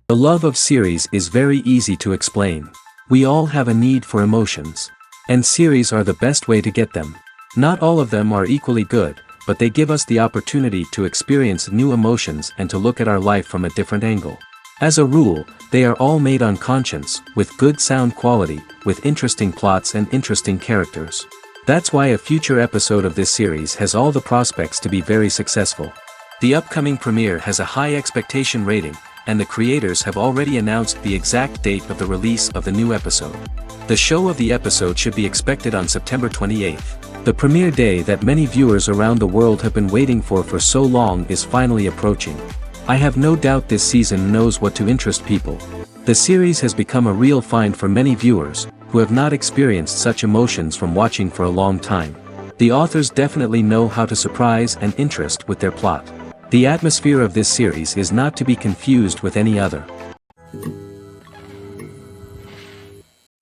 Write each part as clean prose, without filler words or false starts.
The love of series is very easy to explain. We all have a need for emotions. And series are the best way to get them. Not all of them are equally good, but they give us the opportunity to experience new emotions and to look at our life from a different angle. As a rule, they are all made on conscience, with good sound quality, with interesting plots and interesting characters. That's why a future episode of this series has all the prospects to be very successful. The upcoming premiere has a high expectation rating, and the creators have already announced the exact date of the release of the new episode. The show of the episode should be expected on September 28th. The premiere day that many viewers around the world have been waiting for so long is finally approaching. I have no doubt this season knows what to interest people. The series has become a real find for many viewers, who have not experienced such emotions from watching for a long time. The authors definitely know how to surprise and interest with their plot. The atmosphere of this series is not to be confused with any other.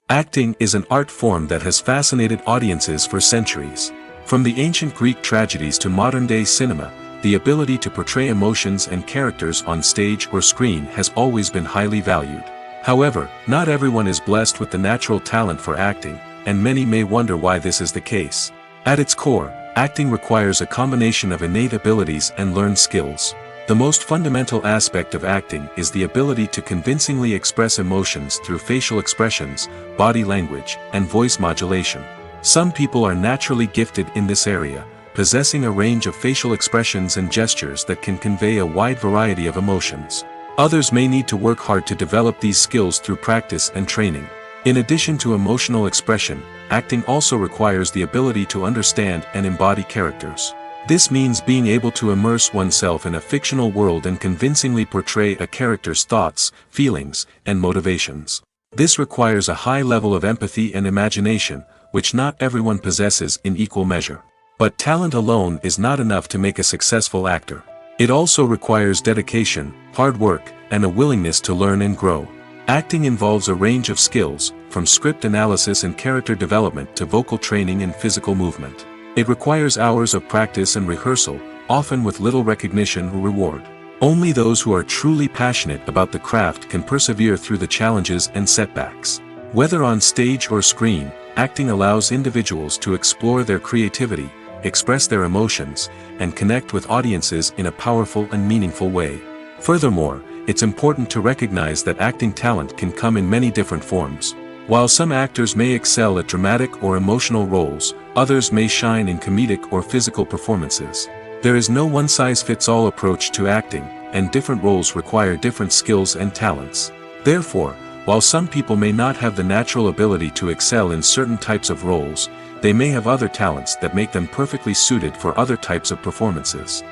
Acting is an art form that has fascinated audiences for centuries. From the ancient Greek tragedies to modern-day cinema, the ability to portray emotions and characters on stage or screen has always been highly valued. However, not everyone is blessed with the natural talent for acting, and many may wonder why this is the case. At its core, acting requires a combination of innate abilities and learned skills. The most fundamental aspect of acting is the ability to convincingly express emotions through facial expressions, body language, and voice modulation. Some people are naturally gifted in this area, possessing a range of facial expressions and gestures that can convey a wide variety of emotions. Others may need to work hard to develop these skills through practice and training. In addition to emotional expression, acting also requires the ability to understand and embody characters. This means being able to immerse oneself in a fictional world and convincingly portray a character's thoughts, feelings, and motivations. This requires a high level of empathy and imagination, which not everyone possesses in equal measure. But talent alone is not enough to make a successful actor. It also requires dedication, hard work, and a willingness to learn and grow. Acting involves a range of skills, from script analysis and character development to vocal training and physical movement. It requires hours of practice and rehearsal, often with little recognition or reward. Only those who are truly passionate about the craft can persevere through the challenges and setbacks. Whether on stage or screen, acting allows individuals to explore their creativity, express their emotions, and connect with audiences in a powerful and meaningful way. Furthermore, it's important to recognize that acting talent can come in many different forms. While some actors may excel at dramatic or emotional roles, others may shine in comedic or physical performances. There is no one-size-fits-all approach to acting, and different roles require different skills and talents. Therefore, while some people may not have the natural ability to excel in certain types of roles, they may have other talents that make them perfectly suited for other types of performances.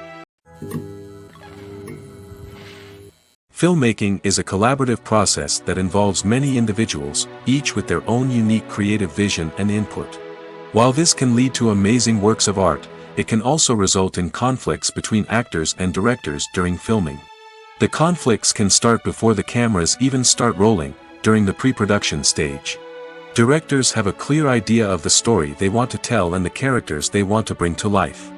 Filmmaking is a collaborative process that involves many individuals, each with their own unique creative vision and input. While this can lead to amazing works of art, it can also result in conflicts between actors and directors during filming. The conflicts can start before the cameras even start rolling, during the pre-production stage. Directors have a clear idea of the story they want to tell and the characters they want to bring to life.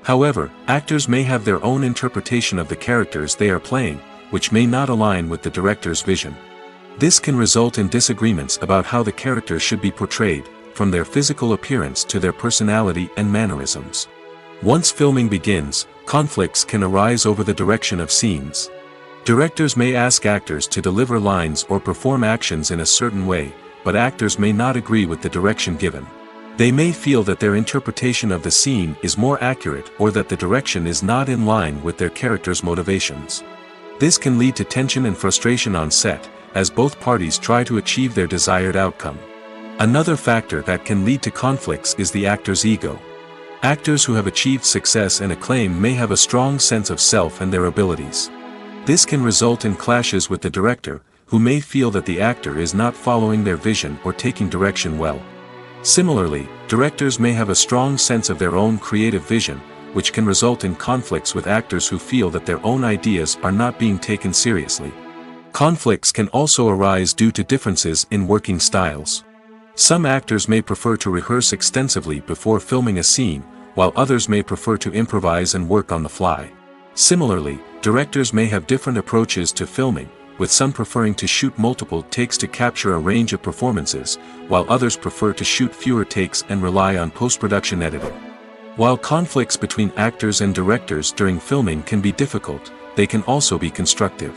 However, actors may have their own interpretation of the characters they are playing, which may not align with the director's vision. This can result in disagreements about how the characters should be portrayed, from their physical appearance to their personality and mannerisms. Once filming begins, conflicts can arise over the direction of scenes. Directors may ask actors to deliver lines or perform actions in a certain way, but actors may not agree with the direction given. They may feel that their interpretation of the scene is more accurate or that the direction is not in line with their character's motivations. This can lead to tension and frustration on set, as both parties try to achieve their desired outcome. Another factor that can lead to conflicts is the actor's ego. Actors who have achieved success and acclaim may have a strong sense of self and their abilities. This can result in clashes with the director, who may feel that the actor is not following their vision or taking direction well. Similarly, directors may have a strong sense of their own creative vision, which can result in conflicts with actors who feel that their own ideas are not being taken seriously. Conflicts can also arise due to differences in working styles. Some actors may prefer to rehearse extensively before filming a scene, while others may prefer to improvise and work on the fly. Similarly, directors may have different approaches to filming, with some preferring to shoot multiple takes to capture a range of performances, while others prefer to shoot fewer takes and rely on post-production editing. While conflicts between actors and directors during filming can be difficult, they can also be constructive.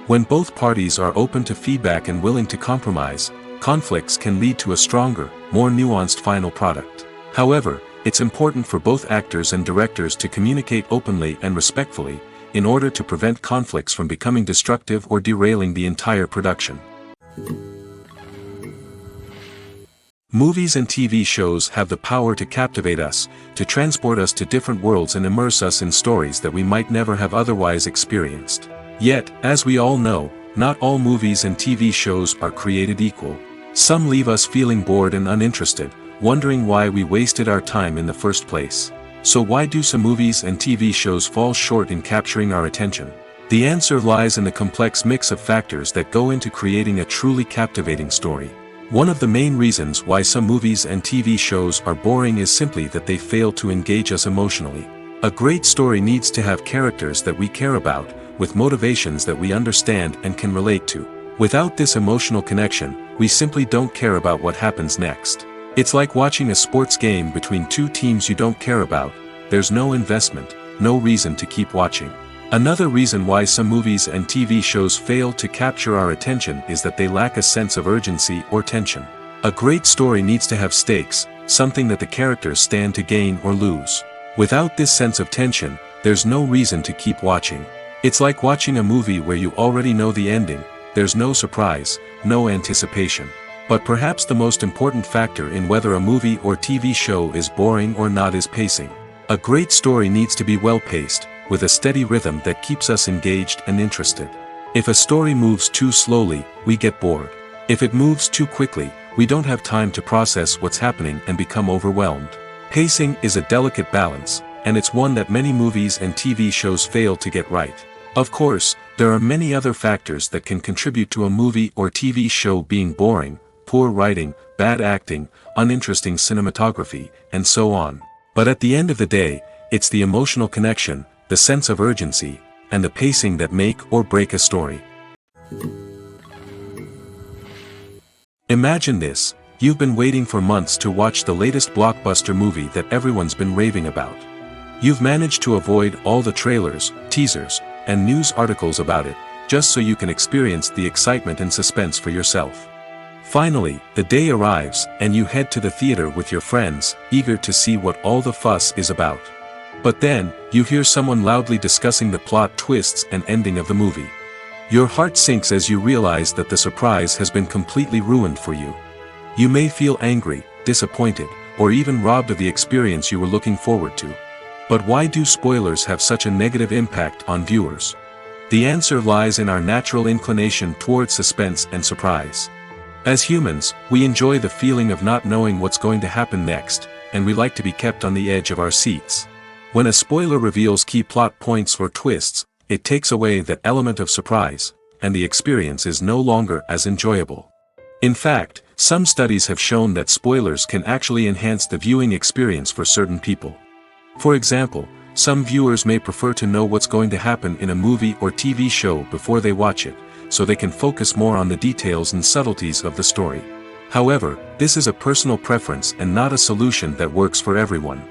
When both parties are open to feedback and willing to compromise, conflicts can lead to a stronger, more nuanced final product. However, it's important for both actors and directors to communicate openly and respectfully, in order to prevent conflicts from becoming destructive or derailing the entire production. Movies and TV shows have the power to captivate us, to transport us to different worlds and immerse us in stories that we might never have otherwise experienced. Yet, as we all know, not all movies and TV shows are created equal. Some leave us feeling bored and uninterested, wondering why we wasted our time in the first place. So why do some movies and TV shows fall short in capturing our attention? The answer lies in the complex mix of factors that go into creating a truly captivating story. One of the main reasons why some movies and TV shows are boring is simply that they fail to engage us emotionally. A great story needs to have characters that we care about, with motivations that we understand and can relate to. Without this emotional connection, we simply don't care about what happens next. It's like watching a sports game between two teams you don't care about. There's no investment, no reason to keep watching. Another reason why some movies and TV shows fail to capture our attention is that they lack a sense of urgency or tension. A great story needs to have stakes, something that the characters stand to gain or lose. Without this sense of tension, there's no reason to keep watching. It's like watching a movie where you already know the ending. There's no surprise, no anticipation. But perhaps the most important factor in whether a movie or TV show is boring or not is pacing. A great story needs to be well-paced, with a steady rhythm that keeps us engaged and interested. If a story moves too slowly, we get bored. If it moves too quickly, we don't have time to process what's happening and become overwhelmed. Pacing is a delicate balance, and it's one that many movies and TV shows fail to get right. Of course, there are many other factors that can contribute to a movie or TV show being boring: poor writing, bad acting, uninteresting cinematography, and so on. But at the end of the day, it's the emotional connection, the sense of urgency, and the pacing that make or break a story. Imagine this: you've been waiting for months to watch the latest blockbuster movie that everyone's been raving about. You've managed to avoid all the trailers, teasers, and news articles about it, just so you can experience the excitement and suspense for yourself. Finally, the day arrives, and you head to the theater with your friends, eager to see what all the fuss is about. But then, you hear someone loudly discussing the plot twists and ending of the movie. Your heart sinks as you realize that the surprise has been completely ruined for you. You may feel angry, disappointed, or even robbed of the experience you were looking forward to. But why do spoilers have such a negative impact on viewers? The answer lies in our natural inclination toward suspense and surprise. As humans, we enjoy the feeling of not knowing what's going to happen next, and we like to be kept on the edge of our seats. When a spoiler reveals key plot points or twists, it takes away that element of surprise, and the experience is no longer as enjoyable. In fact, some studies have shown that spoilers can actually enhance the viewing experience for certain people. For example, some viewers may prefer to know what's going to happen in a movie or TV show before they watch it, so they can focus more on the details and subtleties of the story. However, this is a personal preference and not a solution that works for everyone.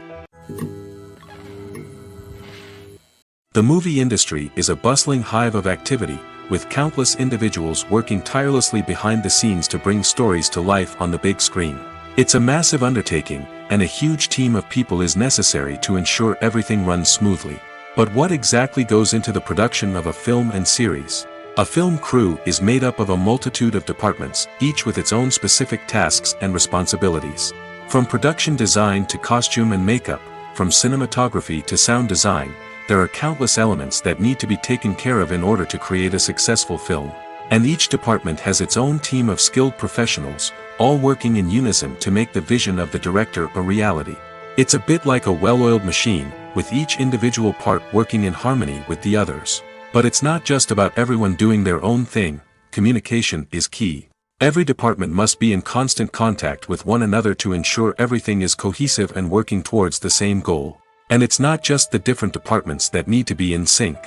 The movie industry is a bustling hive of activity, with countless individuals working tirelessly behind the scenes to bring stories to life on the big screen. It's a massive undertaking, and a huge team of people is necessary to ensure everything runs smoothly. But what exactly goes into the production of a film and series? A film crew is made up of a multitude of departments, each with its own specific tasks and responsibilities. From production design to costume and makeup, from cinematography to sound design, there are countless elements that need to be taken care of in order to create a successful film. And each department has its own team of skilled professionals, all working in unison to make the vision of the director a reality. It's a bit like a well-oiled machine, with each individual part working in harmony with the others. But it's not just about everyone doing their own thing. Communication is key. Every department must be in constant contact with one another to ensure everything is cohesive and working towards the same goal. And it's not just the different departments that need to be in sync.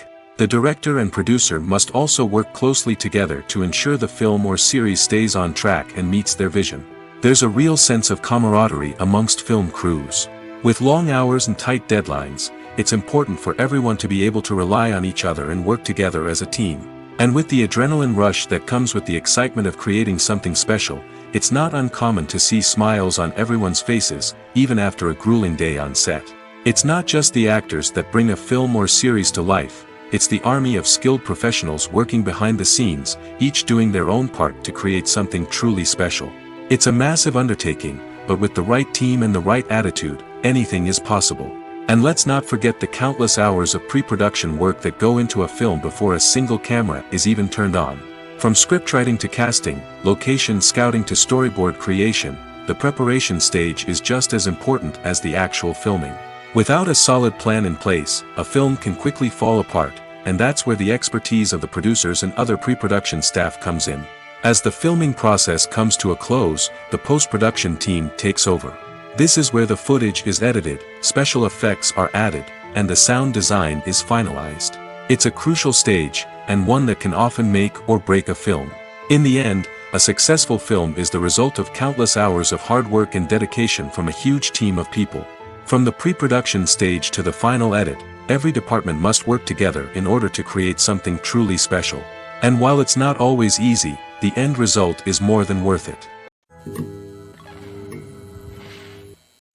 The director and producer must also work closely together to ensure the film or series stays on track and meets their vision. There's a real sense of camaraderie amongst film crews. With long hours and tight deadlines, it's important for everyone to be able to rely on each other and work together as a team. And with the adrenaline rush that comes with the excitement of creating something special, it's not uncommon to see smiles on everyone's faces, even after a grueling day on set. It's not just the actors that bring a film or series to life, it's the army of skilled professionals working behind the scenes, each doing their own part to create something truly special. It's a massive undertaking, but with the right team and the right attitude, anything is possible. And let's not forget the countless hours of pre-production work that go into a film before a single camera is even turned on. From scriptwriting to casting, location scouting to storyboard creation, the preparation stage is just as important as the actual filming. Without a solid plan in place, a film can quickly fall apart, and that's where the expertise of the producers and other pre-production staff comes in. As the filming process comes to a close, the post-production team takes over. This is where the footage is edited, special effects are added, and the sound design is finalized. It's a crucial stage, and one that can often make or break a film. In the end, a successful film is the result of countless hours of hard work and dedication from a huge team of people. From the pre-production stage to the final edit, every department must work together in order to create something truly special. And while it's not always easy, the end result is more than worth it.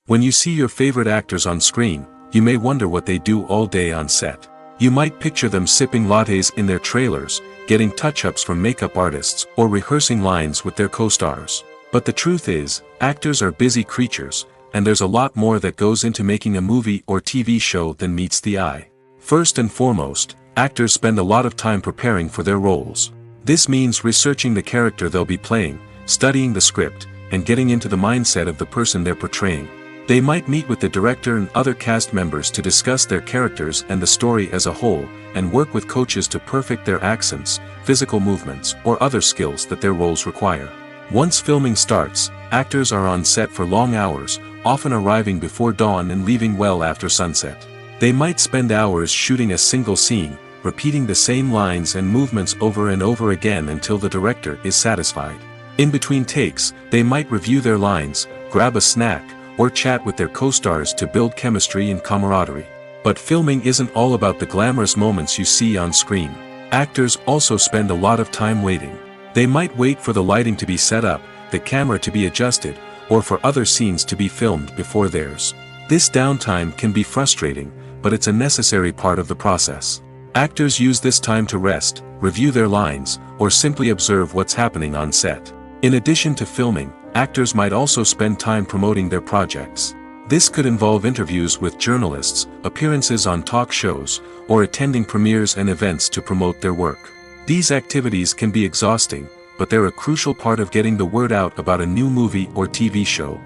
When you see your favorite actors on screen, you may wonder what they do all day on set. You might picture them sipping lattes in their trailers, getting touch-ups from makeup artists, or rehearsing lines with their co-stars. But the truth is, actors are busy creatures, and there's a lot more that goes into making a movie or TV show than meets the eye. First and foremost, actors spend a lot of time preparing for their roles. This means researching the character they'll be playing, studying the script, and getting into the mindset of the person they're portraying. They might meet with the director and other cast members to discuss their characters and the story as a whole, and work with coaches to perfect their accents, physical movements, or other skills that their roles require. Once filming starts, actors are on set for long hours, often arriving before dawn and leaving well after sunset. They might spend hours shooting a single scene, repeating the same lines and movements over and over again until the director is satisfied. In between takes, they might review their lines, grab a snack, or chat with their co-stars to build chemistry and camaraderie. But filming isn't all about the glamorous moments you see on screen. Actors also spend a lot of time waiting. They might wait for the lighting to be set up, the camera to be adjusted, or for other scenes to be filmed before theirs. This downtime can be frustrating, but it's a necessary part of the process. Actors use this time to rest, review their lines, or simply observe what's happening on set. In addition to filming, actors might also spend time promoting their projects. This could involve interviews with journalists, appearances on talk shows, or attending premieres and events to promote their work. These activities can be exhausting, but they're a crucial part of getting the word out about a new movie or TV show.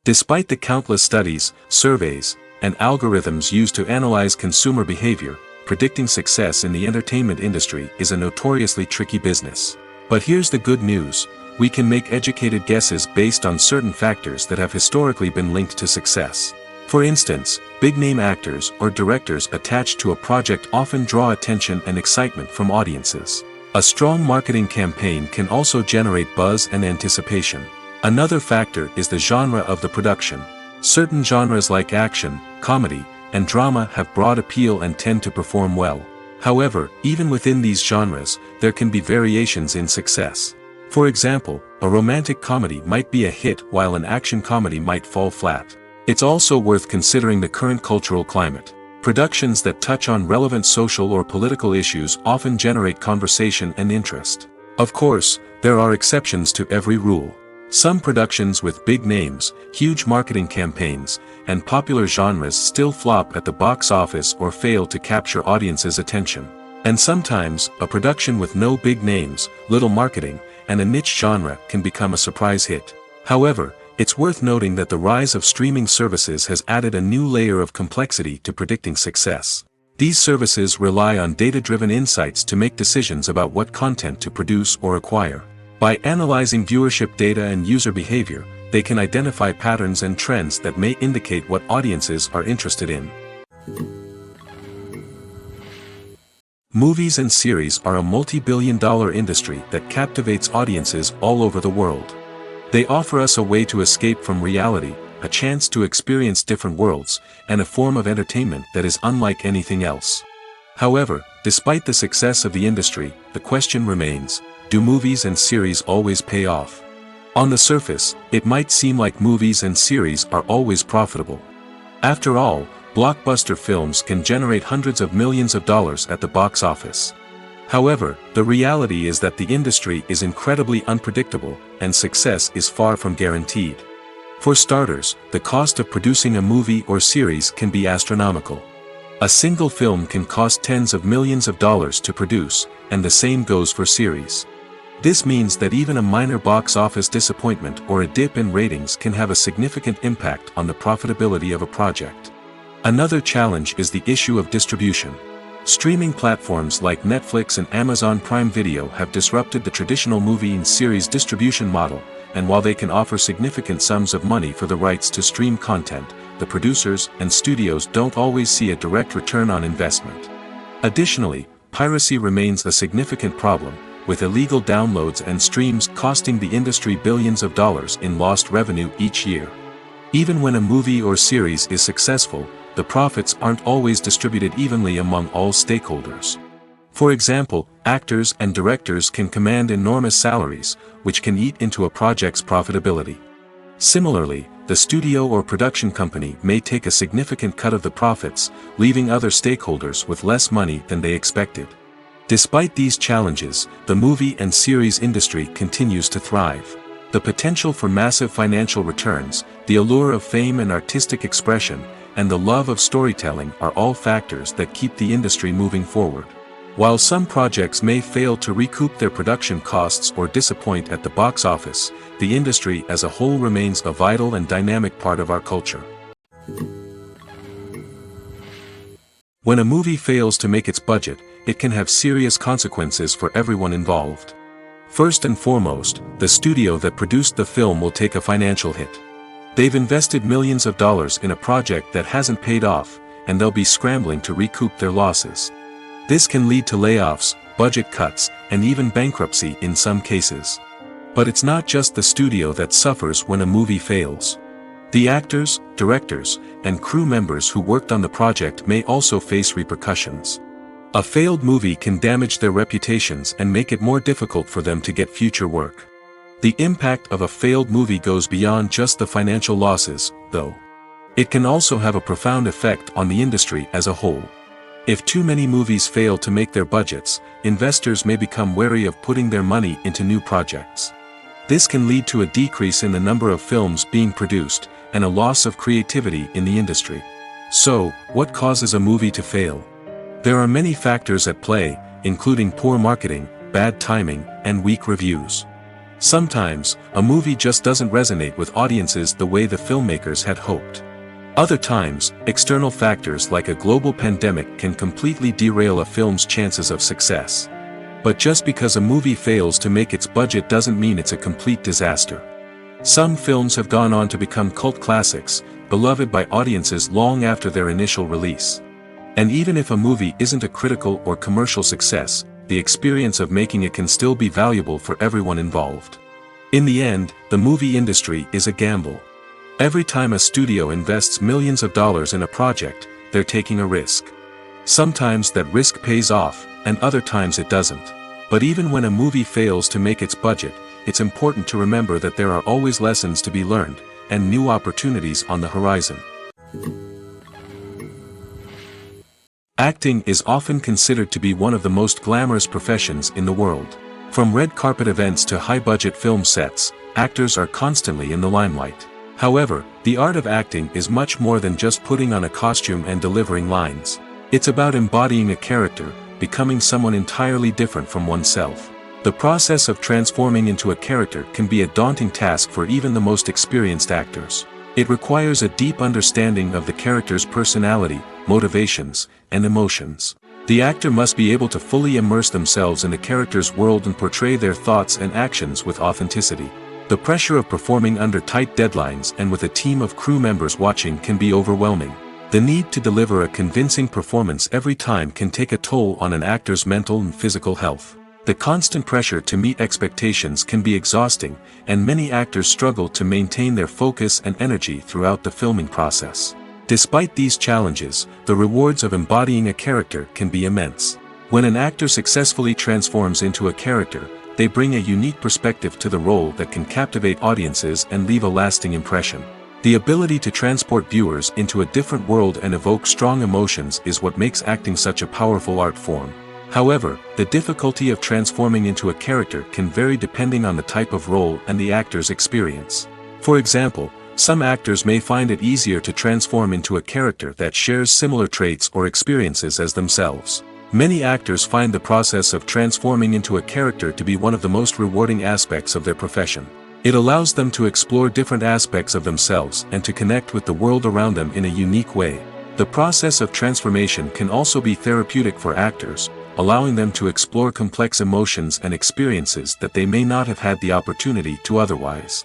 Despite the countless studies, surveys, and algorithms used to analyze consumer behavior, predicting success in the entertainment industry is a notoriously tricky business. But here's the good news: we can make educated guesses based on certain factors that have historically been linked to success. For instance, big-name actors or directors attached to a project often draw attention and excitement from audiences. A strong marketing campaign can also generate buzz and anticipation. Another factor is the genre of the production. Certain genres like action, comedy, and drama have broad appeal and tend to perform well. However, even within these genres, there can be variations in success. For example, a romantic comedy might be a hit while an action comedy might fall flat. It's also worth considering the current cultural climate. Productions that touch on relevant social or political issues often generate conversation and interest. Of course, there are exceptions to every rule. Some productions with big names, huge marketing campaigns, and popular genres still flop at the box office or fail to capture audiences' attention. And sometimes, a production with no big names, little marketing, and a niche genre can become a surprise hit. However, it's worth noting that the rise of streaming services has added a new layer of complexity to predicting success. These services rely on data-driven insights to make decisions about what content to produce or acquire. By analyzing viewership data and user behavior, they can identify patterns and trends that may indicate what audiences are interested in. Movies and series are a multi-billion-dollar industry that captivates audiences all over the world. They offer us a way to escape from reality, a chance to experience different worlds, and a form of entertainment that is unlike anything else. However, despite the success of the industry, the question remains, do movies and series always pay off? On the surface, it might seem like movies and series are always profitable. After all, blockbuster films can generate hundreds of millions of dollars at the box office. However, the reality is that the industry is incredibly unpredictable, and success is far from guaranteed. For starters, the cost of producing a movie or series can be astronomical. A single film can cost tens of millions of dollars to produce, and the same goes for series. This means that even a minor box office disappointment or a dip in ratings can have a significant impact on the profitability of a project. Another challenge is the issue of distribution. Streaming platforms like Netflix and Amazon Prime Video have disrupted the traditional movie and series distribution model, and while they can offer significant sums of money for the rights to stream content, the producers and studios don't always see a direct return on investment. Additionally, piracy remains a significant problem, with illegal downloads and streams costing the industry billions of dollars in lost revenue each year. Even when a movie or series is successful, the profits aren't always distributed evenly among all stakeholders. For example, actors and directors can command enormous salaries, which can eat into a project's profitability. Similarly, the studio or production company may take a significant cut of the profits, leaving other stakeholders with less money than they expected. Despite these challenges, the movie and series industry continues to thrive. The potential for massive financial returns, the allure of fame and artistic expression, and the love of storytelling are all factors that keep the industry moving forward. While some projects may fail to recoup their production costs or disappoint at the box office, the industry as a whole remains a vital and dynamic part of our culture. When a movie fails to make its budget, it can have serious consequences for everyone involved. First and foremost, the studio that produced the film will take a financial hit. They've invested millions of dollars in a project that hasn't paid off, and they'll be scrambling to recoup their losses. This can lead to layoffs, budget cuts, and even bankruptcy in some cases. But it's not just the studio that suffers when a movie fails. The actors, directors, and crew members who worked on the project may also face repercussions. A failed movie can damage their reputations and make it more difficult for them to get future work. The impact of a failed movie goes beyond just the financial losses, though. It can also have a profound effect on the industry as a whole. If too many movies fail to make their budgets, investors may become wary of putting their money into new projects. This can lead to a decrease in the number of films being produced, and a loss of creativity in the industry. So, what causes a movie to fail? There are many factors at play, including poor marketing, bad timing, and weak reviews. Sometimes, a movie just doesn't resonate with audiences the way the filmmakers had hoped. Other times, external factors like a global pandemic can completely derail a film's chances of success. But just because a movie fails to make its budget doesn't mean it's a complete disaster. Some films have gone on to become cult classics, beloved by audiences long after their initial release. And even if a movie isn't a critical or commercial success, the experience of making it can still be valuable for everyone involved. In the end, the movie industry is a gamble. Every time a studio invests millions of dollars in a project, they're taking a risk. Sometimes that risk pays off, and other times it doesn't. But even when a movie fails to make its budget, it's important to remember that there are always lessons to be learned, and new opportunities on the horizon. Acting is often considered to be one of the most glamorous professions in the world. From red carpet events to high-budget film sets, actors are constantly in the limelight. However, the art of acting is much more than just putting on a costume and delivering lines. It's about embodying a character, becoming someone entirely different from oneself. The process of transforming into a character can be a daunting task for even the most experienced actors. It requires a deep understanding of the character's personality, motivations, and emotions. The actor must be able to fully immerse themselves in the character's world and portray their thoughts and actions with authenticity. The pressure of performing under tight deadlines and with a team of crew members watching can be overwhelming. The need to deliver a convincing performance every time can take a toll on an actor's mental and physical health. The constant pressure to meet expectations can be exhausting, and many actors struggle to maintain their focus and energy throughout the filming process. Despite these challenges, the rewards of embodying a character can be immense. When an actor successfully transforms into a character, they bring a unique perspective to the role that can captivate audiences and leave a lasting impression. The ability to transport viewers into a different world and evoke strong emotions is what makes acting such a powerful art form. However, the difficulty of transforming into a character can vary depending on the type of role and the actor's experience. For example, some actors may find it easier to transform into a character that shares similar traits or experiences as themselves. Many actors find the process of transforming into a character to be one of the most rewarding aspects of their profession. It allows them to explore different aspects of themselves and to connect with the world around them in a unique way. The process of transformation can also be therapeutic for actors, allowing them to explore complex emotions and experiences that they may not have had the opportunity to otherwise.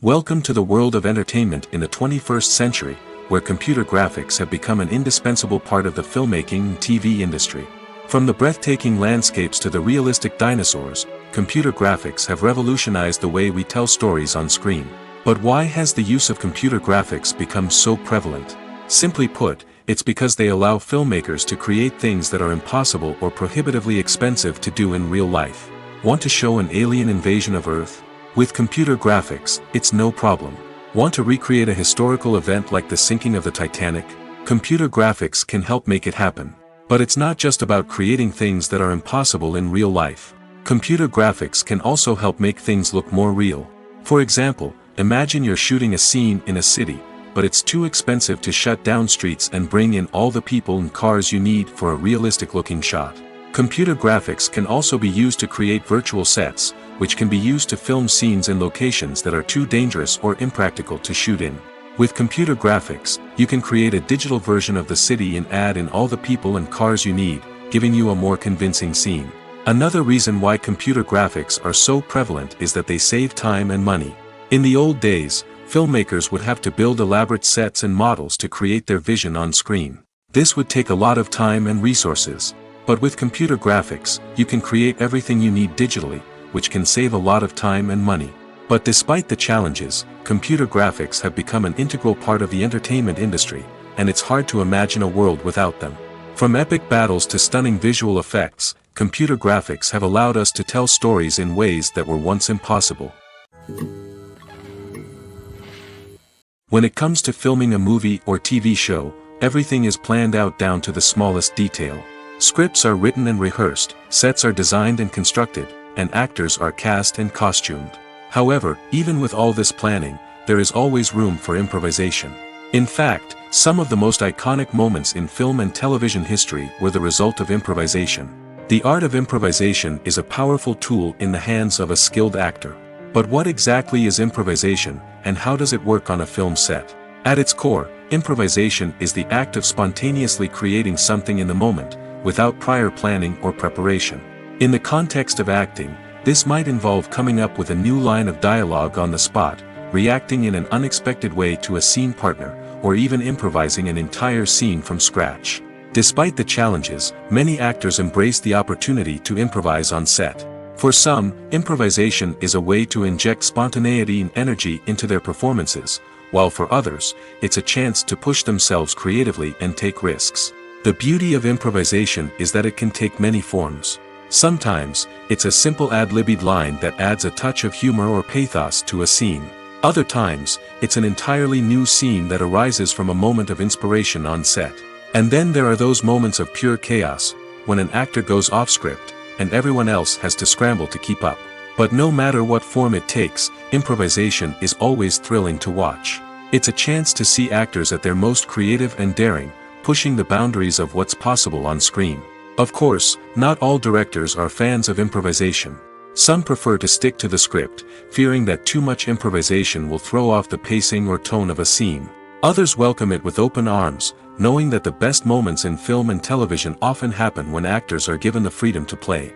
Welcome to the world of entertainment in the 21st century, where computer graphics have become an indispensable part of the filmmaking and TV industry. From the breathtaking landscapes to the realistic dinosaurs, computer graphics have revolutionized the way we tell stories on screen. But why has the use of computer graphics become so prevalent? Simply put, it's because they allow filmmakers to create things that are impossible or prohibitively expensive to do in real life. Want to show an alien invasion of Earth? With computer graphics, it's no problem. Want to recreate a historical event like the sinking of the Titanic? Computer graphics can help make it happen. But it's not just about creating things that are impossible in real life. Computer graphics can also help make things look more real. For example, imagine you're shooting a scene in a city, but it's too expensive to shut down streets and bring in all the people and cars you need for a realistic-looking shot. Computer graphics can also be used to create virtual sets, which can be used to film scenes in locations that are too dangerous or impractical to shoot in. With computer graphics, you can create a digital version of the city and add in all the people and cars you need, giving you a more convincing scene. Another reason why computer graphics are so prevalent is that they save time and money. In the old days, filmmakers would have to build elaborate sets and models to create their vision on screen. This would take a lot of time and resources. But with computer graphics, you can create everything you need digitally, which can save a lot of time and money. But despite the challenges, computer graphics have become an integral part of the entertainment industry, and it's hard to imagine a world without them. From epic battles to stunning visual effects, computer graphics have allowed us to tell stories in ways that were once impossible. When it comes to filming a movie or TV show, everything is planned out down to the smallest detail. Scripts are written and rehearsed, sets are designed and constructed, and actors are cast and costumed. However, even with all this planning, there is always room for improvisation. In fact, some of the most iconic moments in film and television history were the result of improvisation. The art of improvisation is a powerful tool in the hands of a skilled actor. But what exactly is improvisation, and how does it work on a film set? At its core, improvisation is the act of spontaneously creating something in the moment, without prior planning or preparation. In the context of acting, this might involve coming up with a new line of dialogue on the spot, reacting in an unexpected way to a scene partner, or even improvising an entire scene from scratch. Despite the challenges, many actors embrace the opportunity to improvise on set. For some, improvisation is a way to inject spontaneity and energy into their performances, while for others, it's a chance to push themselves creatively and take risks. The beauty of improvisation is that it can take many forms. Sometimes, it's a simple ad-libbed line that adds a touch of humor or pathos to a scene. Other times, it's an entirely new scene that arises from a moment of inspiration on set. And then there are those moments of pure chaos, when an actor goes off script, and everyone else has to scramble to keep up. But no matter what form it takes, improvisation is always thrilling to watch. It's a chance to see actors at their most creative and daring, pushing the boundaries of what's possible on screen. Of course, not all directors are fans of improvisation. Some prefer to stick to the script, fearing that too much improvisation will throw off the pacing or tone of a scene. Others welcome it with open arms, knowing that the best moments in film and television often happen when actors are given the freedom to play.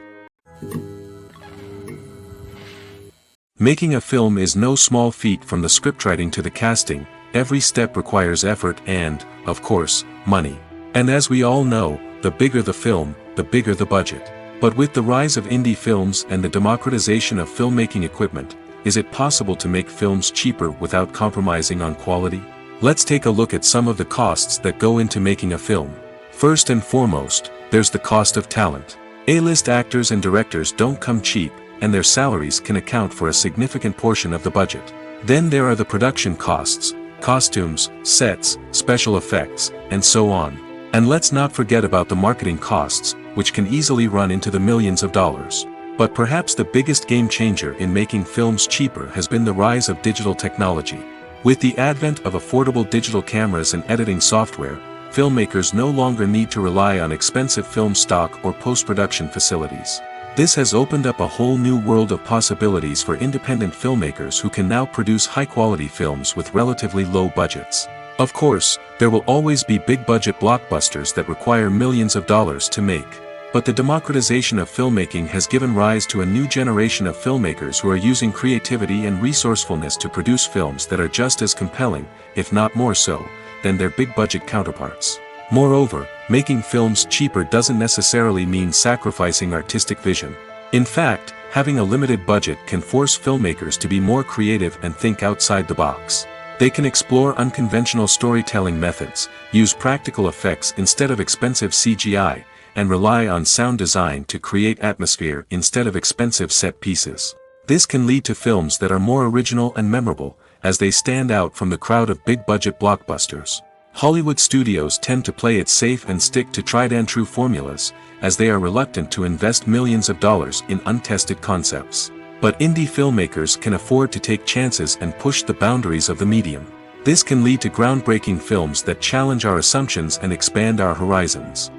Making a film is no small feat. From the scriptwriting to the casting, every step requires effort and, of course, money. And as we all know, the bigger the film, the bigger the budget. But with the rise of indie films and the democratization of filmmaking equipment, is it possible to make films cheaper without compromising on quality? Let's take a look at some of the costs that go into making a film. First and foremost, there's the cost of talent. A-list actors and directors don't come cheap, and their salaries can account for a significant portion of the budget. Then there are the production costs, costumes, sets, special effects, and so on. And let's not forget about the marketing costs, which can easily run into the millions of dollars. But perhaps the biggest game changer in making films cheaper has been the rise of digital technology. With the advent of affordable digital cameras and editing software, filmmakers no longer need to rely on expensive film stock or post-production facilities. This has opened up a whole new world of possibilities for independent filmmakers who can now produce high-quality films with relatively low budgets. Of course, there will always be big-budget blockbusters that require millions of dollars to make. But the democratization of filmmaking has given rise to a new generation of filmmakers who are using creativity and resourcefulness to produce films that are just as compelling, if not more so, than their big-budget counterparts. Moreover, making films cheaper doesn't necessarily mean sacrificing artistic vision. In fact, having a limited budget can force filmmakers to be more creative and think outside the box. They can explore unconventional storytelling methods, use practical effects instead of expensive CGI, and rely on sound design to create atmosphere instead of expensive set pieces. This can lead to films that are more original and memorable, as they stand out from the crowd of big-budget blockbusters. Hollywood studios tend to play it safe and stick to tried-and-true formulas, as they are reluctant to invest millions of dollars in untested concepts. But indie filmmakers can afford to take chances and push the boundaries of the medium. This can lead to groundbreaking films that challenge our assumptions and expand our horizons.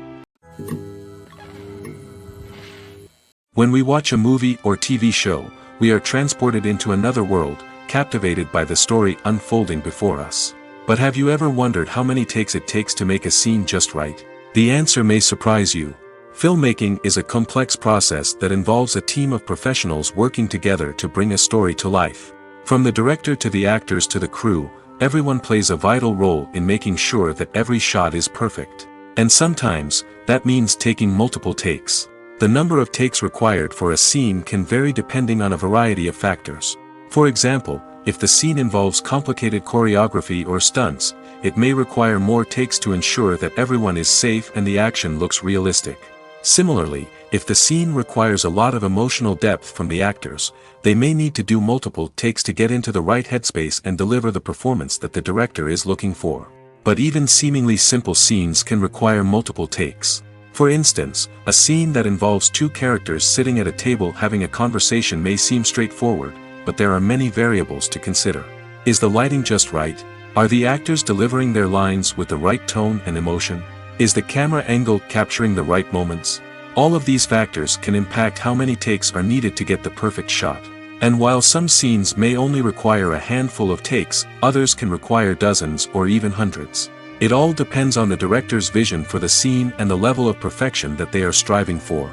When we watch a movie or TV show, we are transported into another world, captivated by the story unfolding before us. But have you ever wondered how many takes it takes to make a scene just right? The answer may surprise you. Filmmaking is a complex process that involves a team of professionals working together to bring a story to life. From the director to the actors to the crew, everyone plays a vital role in making sure that every shot is perfect. And sometimes, that means taking multiple takes. The number of takes required for a scene can vary depending on a variety of factors. For example, if the scene involves complicated choreography or stunts, it may require more takes to ensure that everyone is safe and the action looks realistic. Similarly, if the scene requires a lot of emotional depth from the actors, they may need to do multiple takes to get into the right headspace and deliver the performance that the director is looking for. But even seemingly simple scenes can require multiple takes. For instance, a scene that involves two characters sitting at a table having a conversation may seem straightforward, but there are many variables to consider. Is the lighting just right? Are the actors delivering their lines with the right tone and emotion? Is the camera angle capturing the right moments? All of these factors can impact how many takes are needed to get the perfect shot. And while some scenes may only require a handful of takes, others can require dozens or even hundreds. It all depends on the director's vision for the scene and the level of perfection that they are striving for.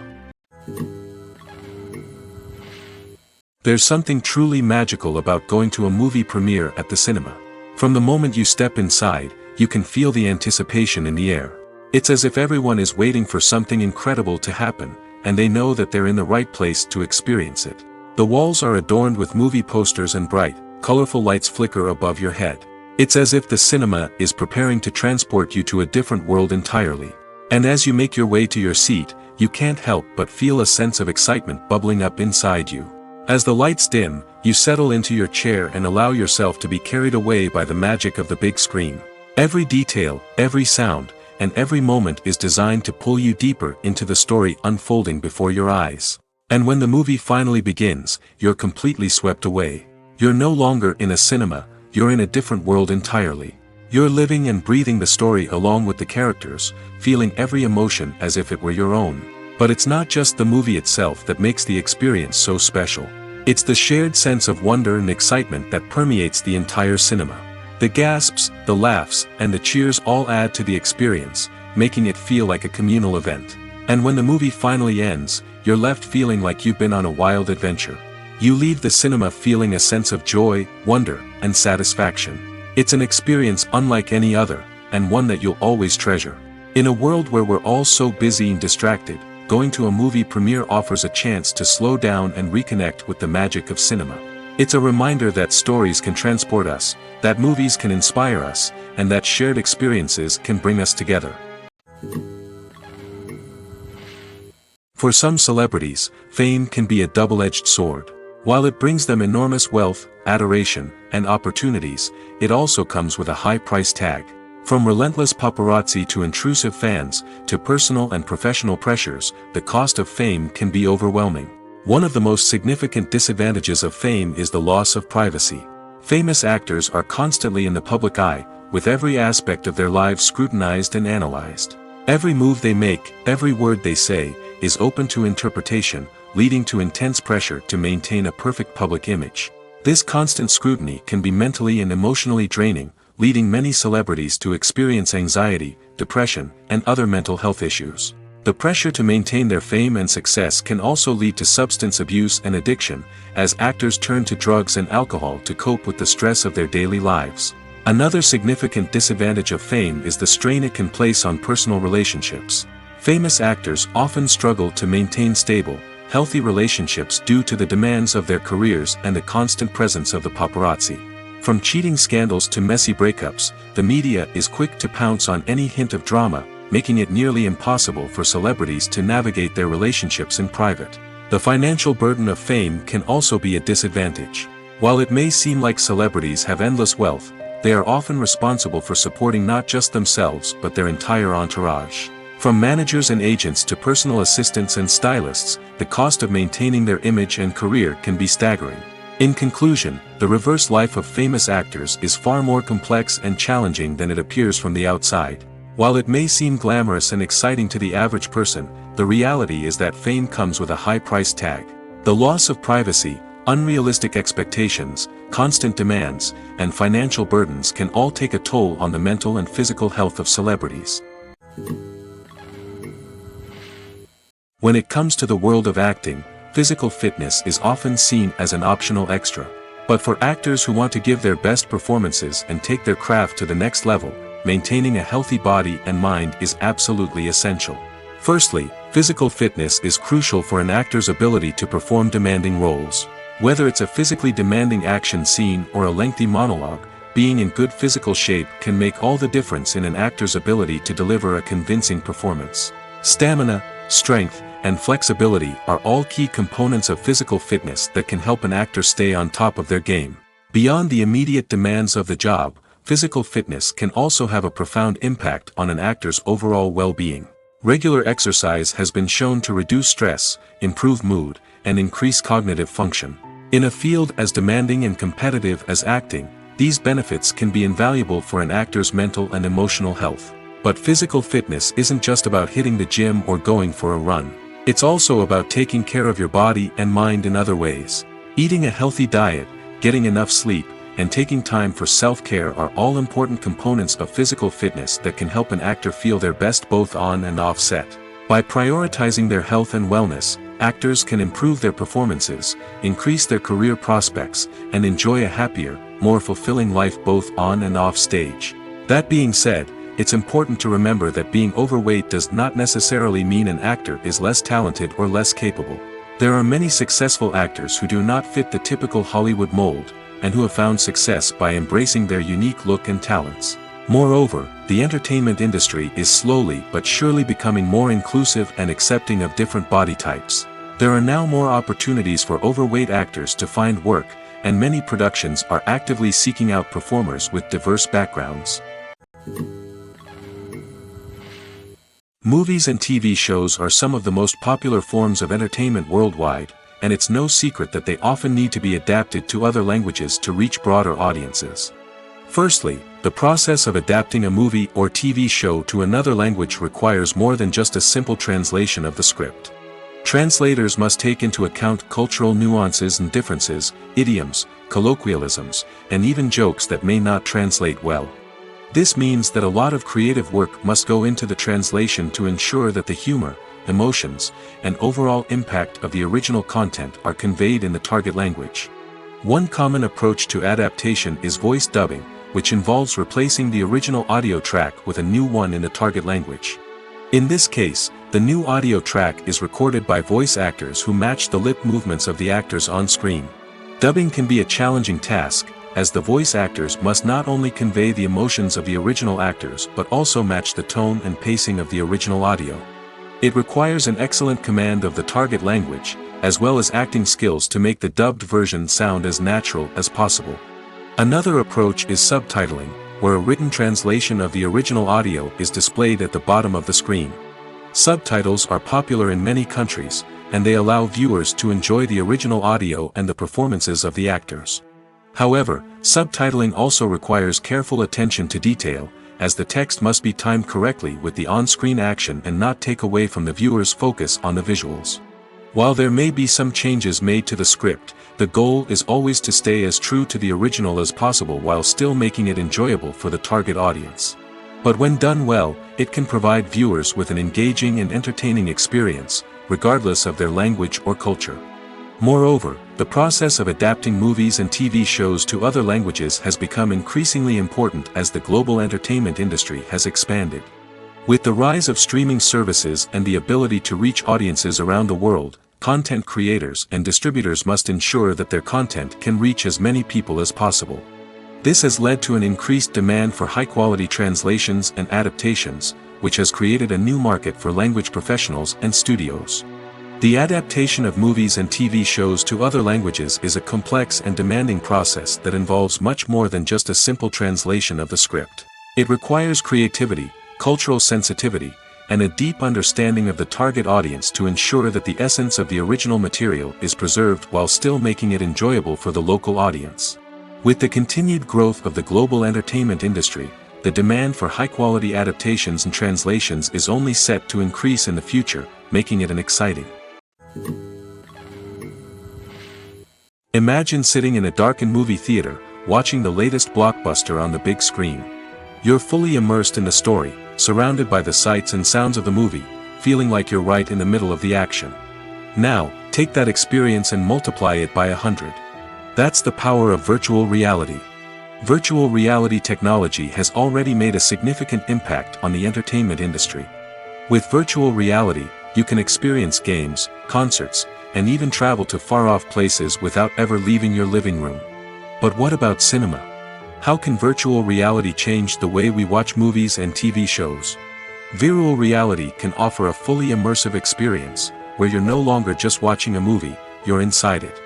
There's something truly magical about going to a movie premiere at the cinema. From the moment you step inside, you can feel the anticipation in the air. It's as if everyone is waiting for something incredible to happen, and they know that they're in the right place to experience it. The walls are adorned with movie posters and bright, colorful lights flicker above your head. It's as if the cinema is preparing to transport you to a different world entirely. And as you make your way to your seat, you can't help but feel a sense of excitement bubbling up inside you. As the lights dim, you settle into your chair and allow yourself to be carried away by the magic of the big screen. Every detail, every sound, and every moment is designed to pull you deeper into the story unfolding before your eyes. And when the movie finally begins, you're completely swept away. You're no longer in a cinema, you're in a different world entirely. You're living and breathing the story along with the characters, feeling every emotion as if it were your own. But it's not just the movie itself that makes the experience so special. It's the shared sense of wonder and excitement that permeates the entire cinema. The gasps, the laughs, and the cheers all add to the experience, making it feel like a communal event. And when the movie finally ends, you're left feeling like you've been on a wild adventure. You leave the cinema feeling a sense of joy, wonder, and satisfaction. It's an experience unlike any other, and one that you'll always treasure. In a world where we're all so busy and distracted, going to a movie premiere offers a chance to slow down and reconnect with the magic of cinema. It's a reminder that stories can transport us, that movies can inspire us, and that shared experiences can bring us together. For some celebrities, fame can be a double-edged sword. While it brings them enormous wealth, adoration, and opportunities, it also comes with a high price tag. From relentless paparazzi to intrusive fans, to personal and professional pressures, the cost of fame can be overwhelming. One of the most significant disadvantages of fame is the loss of privacy. Famous actors are constantly in the public eye, with every aspect of their lives scrutinized and analyzed. Every move they make, every word they say, is open to interpretation, leading to intense pressure to maintain a perfect public image. This constant scrutiny can be mentally and emotionally draining, leading many celebrities to experience anxiety, depression, and other mental health issues. The pressure to maintain their fame and success can also lead to substance abuse and addiction, as actors turn to drugs and alcohol to cope with the stress of their daily lives. Another significant disadvantage of fame is the strain it can place on personal relationships. Famous actors often struggle to maintain stable, healthy relationships due to the demands of their careers and the constant presence of the paparazzi. From cheating scandals to messy breakups, the media is quick to pounce on any hint of drama, making it nearly impossible for celebrities to navigate their relationships in private. The financial burden of fame can also be a disadvantage. While it may seem like celebrities have endless wealth, they are often responsible for supporting not just themselves but their entire entourage. From managers and agents to personal assistants and stylists, the cost of maintaining their image and career can be staggering. In conclusion, the reverse life of famous actors is far more complex and challenging than it appears from the outside. While it may seem glamorous and exciting to the average person, the reality is that fame comes with a high price tag. The loss of privacy, unrealistic expectations, constant demands, and financial burdens can all take a toll on the mental and physical health of celebrities. When it comes to the world of acting, physical fitness is often seen as an optional extra. But for actors who want to give their best performances and take their craft to the next level, maintaining a healthy body and mind is absolutely essential. Firstly, physical fitness is crucial for an actor's ability to perform demanding roles. Whether it's a physically demanding action scene or a lengthy monologue, being in good physical shape can make all the difference in an actor's ability to deliver a convincing performance. Stamina, strength, and flexibility are all key components of physical fitness that can help an actor stay on top of their game. Beyond the immediate demands of the job, physical fitness can also have a profound impact on an actor's overall well-being. Regular exercise has been shown to reduce stress, improve mood, and increase cognitive function. In a field as demanding and competitive as acting, these benefits can be invaluable for an actor's mental and emotional health. But physical fitness isn't just about hitting the gym or going for a run. It's also about taking care of your body and mind in other ways. Eating a healthy diet, getting enough sleep, and taking time for self-care are all important components of physical fitness that can help an actor feel their best both on and off set. By prioritizing their health and wellness, actors can improve their performances, increase their career prospects, and enjoy a happier, more fulfilling life both on and off stage. That being said, it's important to remember that being overweight does not necessarily mean an actor is less talented or less capable. There are many successful actors who do not fit the typical Hollywood mold, and who have found success by embracing their unique look and talents. Moreover, the entertainment industry is slowly but surely becoming more inclusive and accepting of different body types. There are now more opportunities for overweight actors to find work, and many productions are actively seeking out performers with diverse backgrounds. Movies and TV shows are some of the most popular forms of entertainment worldwide, and it's no secret that they often need to be adapted to other languages to reach broader audiences. Firstly, the process of adapting a movie or TV show to another language requires more than just a simple translation of the script. Translators must take into account cultural nuances and differences, idioms, colloquialisms, and even jokes that may not translate well. This means that a lot of creative work must go into the translation to ensure that the humor, emotions, and overall impact of the original content are conveyed in the target language. One common approach to adaptation is voice dubbing, which involves replacing the original audio track with a new one in the target language. In this case, the new audio track is recorded by voice actors who match the lip movements of the actors on screen. Dubbing can be a challenging task, as the voice actors must not only convey the emotions of the original actors but also match the tone and pacing of the original audio. It requires an excellent command of the target language, as well as acting skills to make the dubbed version sound as natural as possible. Another approach is subtitling, where a written translation of the original audio is displayed at the bottom of the screen. Subtitles are popular in many countries, and they allow viewers to enjoy the original audio and the performances of the actors. However, subtitling also requires careful attention to detail, as the text must be timed correctly with the on-screen action and not take away from the viewer's focus on the visuals. While there may be some changes made to the script, the goal is always to stay as true to the original as possible while still making it enjoyable for the target audience. But when done well, it can provide viewers with an engaging and entertaining experience, regardless of their language or culture. Moreover, the process of adapting movies and TV shows to other languages has become increasingly important as the global entertainment industry has expanded. With the rise of streaming services and the ability to reach audiences around the world, content creators and distributors must ensure that their content can reach as many people as possible. This has led to an increased demand for high-quality translations and adaptations, which has created a new market for language professionals and studios. The adaptation of movies and TV shows to other languages is a complex and demanding process that involves much more than just a simple translation of the script. It requires creativity, cultural sensitivity, and a deep understanding of the target audience to ensure that the essence of the original material is preserved while still making it enjoyable for the local audience. With the continued growth of the global entertainment industry, the demand for high-quality adaptations and translations is only set to increase in the future, making it an exciting. Imagine sitting in a darkened movie theater, watching the latest blockbuster on the big screen. You're fully immersed in the story, surrounded by the sights and sounds of the movie, feeling like you're right in the middle of the action. Now, take that experience and multiply it by 100. That's the power of virtual reality. Virtual reality technology has already made a significant impact on the entertainment industry. With virtual reality, you can experience games, concerts, and even travel to far-off places without ever leaving your living room. But what about cinema? How can virtual reality change the way we watch movies and TV shows? Virtual reality can offer a fully immersive experience, where you're no longer just watching a movie, you're inside it.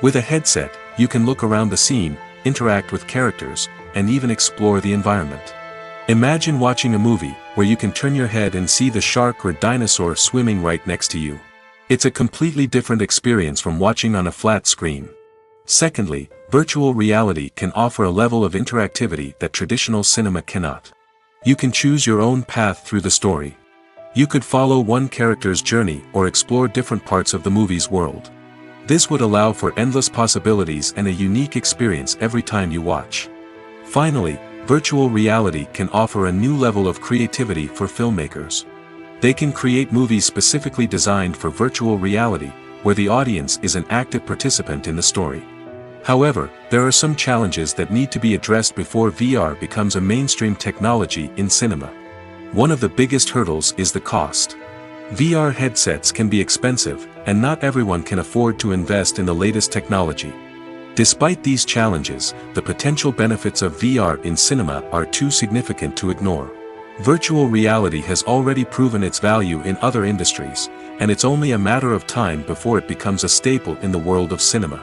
With a headset, you can look around the scene, interact with characters, and even explore the environment. Imagine watching a movie where you can turn your head and see the shark or dinosaur swimming right next to you. It's a completely different experience from watching on a flat screen. Secondly, virtual reality can offer a level of interactivity that traditional cinema cannot. You can choose your own path through the story. You could follow one character's journey or explore different parts of the movie's world. This would allow for endless possibilities and a unique experience every time you watch. Finally, virtual reality can offer a new level of creativity for filmmakers. They can create movies specifically designed for virtual reality, where the audience is an active participant in the story. However, there are some challenges that need to be addressed before VR becomes a mainstream technology in cinema. One of the biggest hurdles is the cost. VR headsets can be expensive, and not everyone can afford to invest in the latest technology. Despite these challenges, the potential benefits of VR in cinema are too significant to ignore. Virtual reality has already proven its value in other industries, and it's only a matter of time before it becomes a staple in the world of cinema.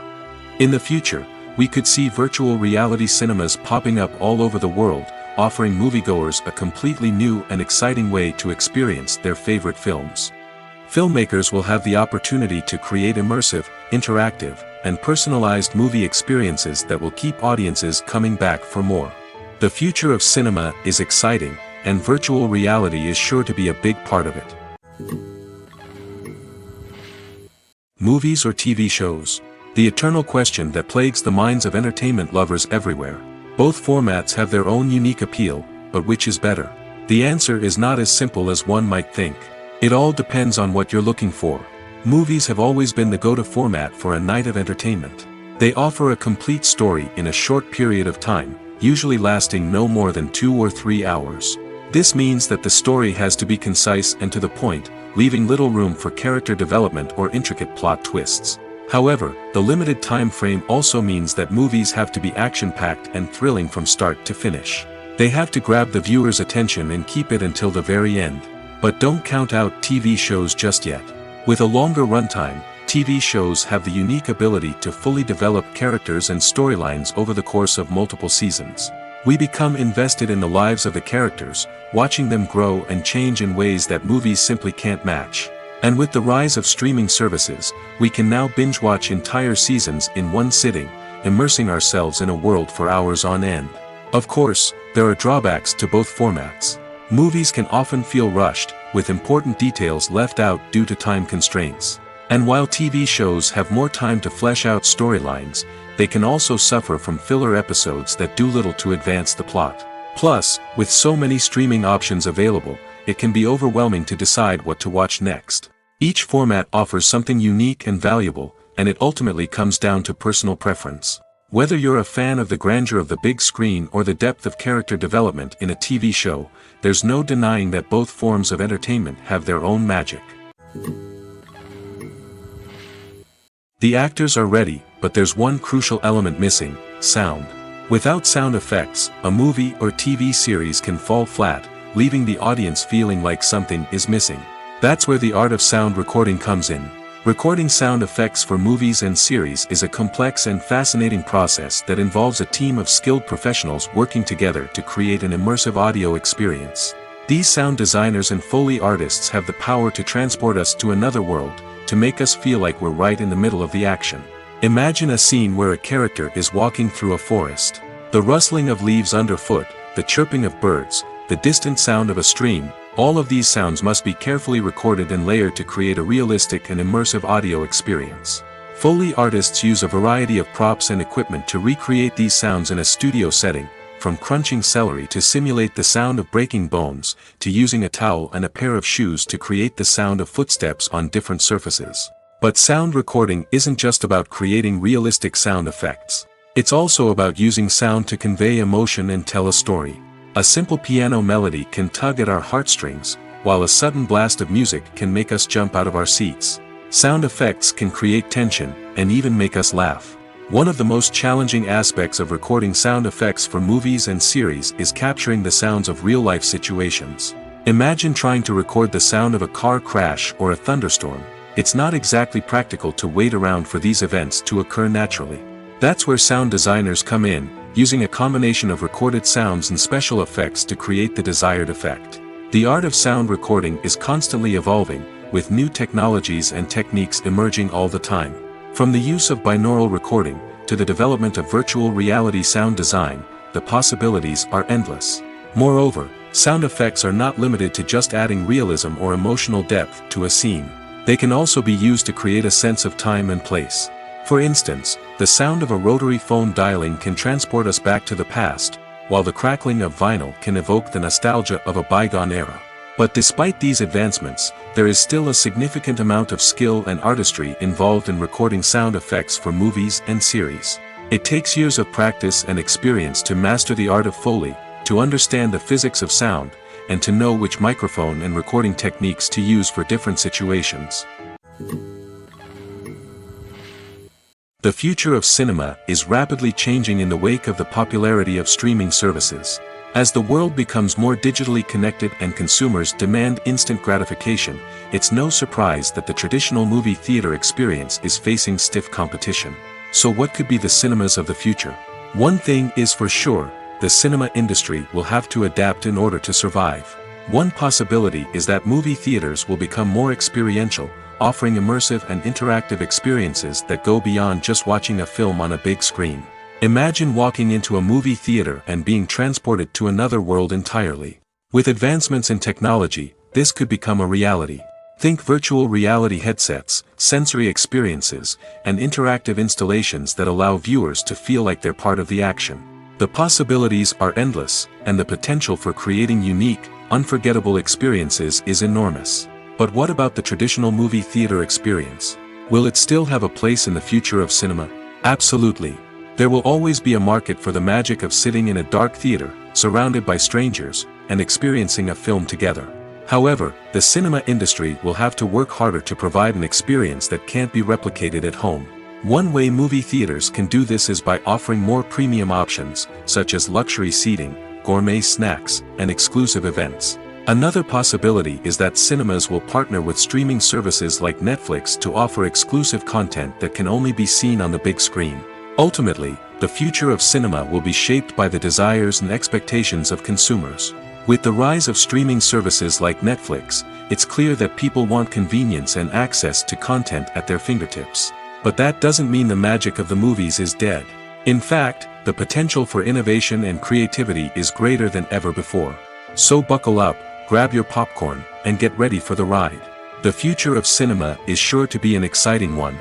In the future, we could see virtual reality cinemas popping up all over the world, offering moviegoers a completely new and exciting way to experience their favorite films. Filmmakers will have the opportunity to create immersive, interactive, and personalized movie experiences that will keep audiences coming back for more. The future of cinema is exciting, and virtual reality is sure to be a big part of it. Movies or TV shows? The eternal question that plagues the minds of entertainment lovers everywhere. Both formats have their own unique appeal, but which is better? The answer is not as simple as one might think. It all depends on what you're looking for. Movies have always been the go-to format for a night of entertainment. They offer a complete story in a short period of time, usually lasting no more than 2 or 3 hours. This means that the story has to be concise and to the point, leaving little room for character development or intricate plot twists. However, the limited time frame also means that movies have to be action-packed and thrilling from start to finish. They have to grab the viewer's attention and keep it until the very end. But don't count out TV shows just yet. With a longer runtime, TV shows have the unique ability to fully develop characters and storylines over the course of multiple seasons. We become invested in the lives of the characters, watching them grow and change in ways that movies simply can't match. And with the rise of streaming services, we can now binge-watch entire seasons in one sitting, immersing ourselves in a world for hours on end. Of course, there are drawbacks to both formats. Movies can often feel rushed, with important details left out due to time constraints. And while TV shows have more time to flesh out storylines, they can also suffer from filler episodes that do little to advance the plot. Plus, with so many streaming options available, it can be overwhelming to decide what to watch next. Each format offers something unique and valuable, and it ultimately comes down to personal preference. Whether you're a fan of the grandeur of the big screen or the depth of character development in a TV show, there's no denying that both forms of entertainment have their own magic. The actors are ready, but there's one crucial element missing: sound. Without sound effects, a movie or TV series can fall flat, leaving the audience feeling like something is missing. That's where the art of sound recording comes in. Recording sound effects for movies and series is a complex and fascinating process that involves a team of skilled professionals working together to create an immersive audio experience. These sound designers and Foley artists have the power to transport us to another world, to make us feel like we're right in the middle of the action. Imagine a scene where a character is walking through a forest. The rustling of leaves underfoot, the chirping of birds, the distant sound of a stream, all of these sounds must be carefully recorded and layered to create a realistic and immersive audio experience. Foley artists use a variety of props and equipment to recreate these sounds in a studio setting, from crunching celery to simulate the sound of breaking bones, to using a towel and a pair of shoes to create the sound of footsteps on different surfaces. But sound recording isn't just about creating realistic sound effects. It's also about using sound to convey emotion and tell a story. A simple piano melody can tug at our heartstrings, while a sudden blast of music can make us jump out of our seats. Sound effects can create tension, and even make us laugh. One of the most challenging aspects of recording sound effects for movies and series is capturing the sounds of real-life situations. Imagine trying to record the sound of a car crash or a thunderstorm. It's not exactly practical to wait around for these events to occur naturally. That's where sound designers come in, using a combination of recorded sounds and special effects to create the desired effect. The art of sound recording is constantly evolving, with new technologies and techniques emerging all the time. From the use of binaural recording, to the development of virtual reality sound design, the possibilities are endless. Moreover, sound effects are not limited to just adding realism or emotional depth to a scene. They can also be used to create a sense of time and place. For instance, the sound of a rotary phone dialing can transport us back to the past, while the crackling of vinyl can evoke the nostalgia of a bygone era. But despite these advancements, there is still a significant amount of skill and artistry involved in recording sound effects for movies and series. It takes years of practice and experience to master the art of Foley, to understand the physics of sound, and to know which microphone and recording techniques to use for different situations. The future of cinema is rapidly changing in the wake of the popularity of streaming services. As the world becomes more digitally connected and consumers demand instant gratification, it's no surprise that the traditional movie theater experience is facing stiff competition. So what could be the cinemas of the future? One thing is for sure, the cinema industry will have to adapt in order to survive. One possibility is that movie theaters will become more experiential, offering immersive and interactive experiences that go beyond just watching a film on a big screen. Imagine walking into a movie theater and being transported to another world entirely. With advancements in technology, this could become a reality. Think virtual reality headsets, sensory experiences, and interactive installations that allow viewers to feel like they're part of the action. The possibilities are endless, and the potential for creating unique, unforgettable experiences is enormous. But what about the traditional movie theater experience? Will it still have a place in the future of cinema? Absolutely. There will always be a market for the magic of sitting in a dark theater, surrounded by strangers, and experiencing a film together. However, the cinema industry will have to work harder to provide an experience that can't be replicated at home. One way movie theaters can do this is by offering more premium options, such as luxury seating, gourmet snacks, and exclusive events. Another possibility is that cinemas will partner with streaming services like Netflix to offer exclusive content that can only be seen on the big screen. Ultimately, the future of cinema will be shaped by the desires and expectations of consumers. With the rise of streaming services like Netflix, it's clear that people want convenience and access to content at their fingertips. But that doesn't mean the magic of the movies is dead. In fact, the potential for innovation and creativity is greater than ever before. So buckle up, grab your popcorn, and get ready for the ride. The future of cinema is sure to be an exciting one.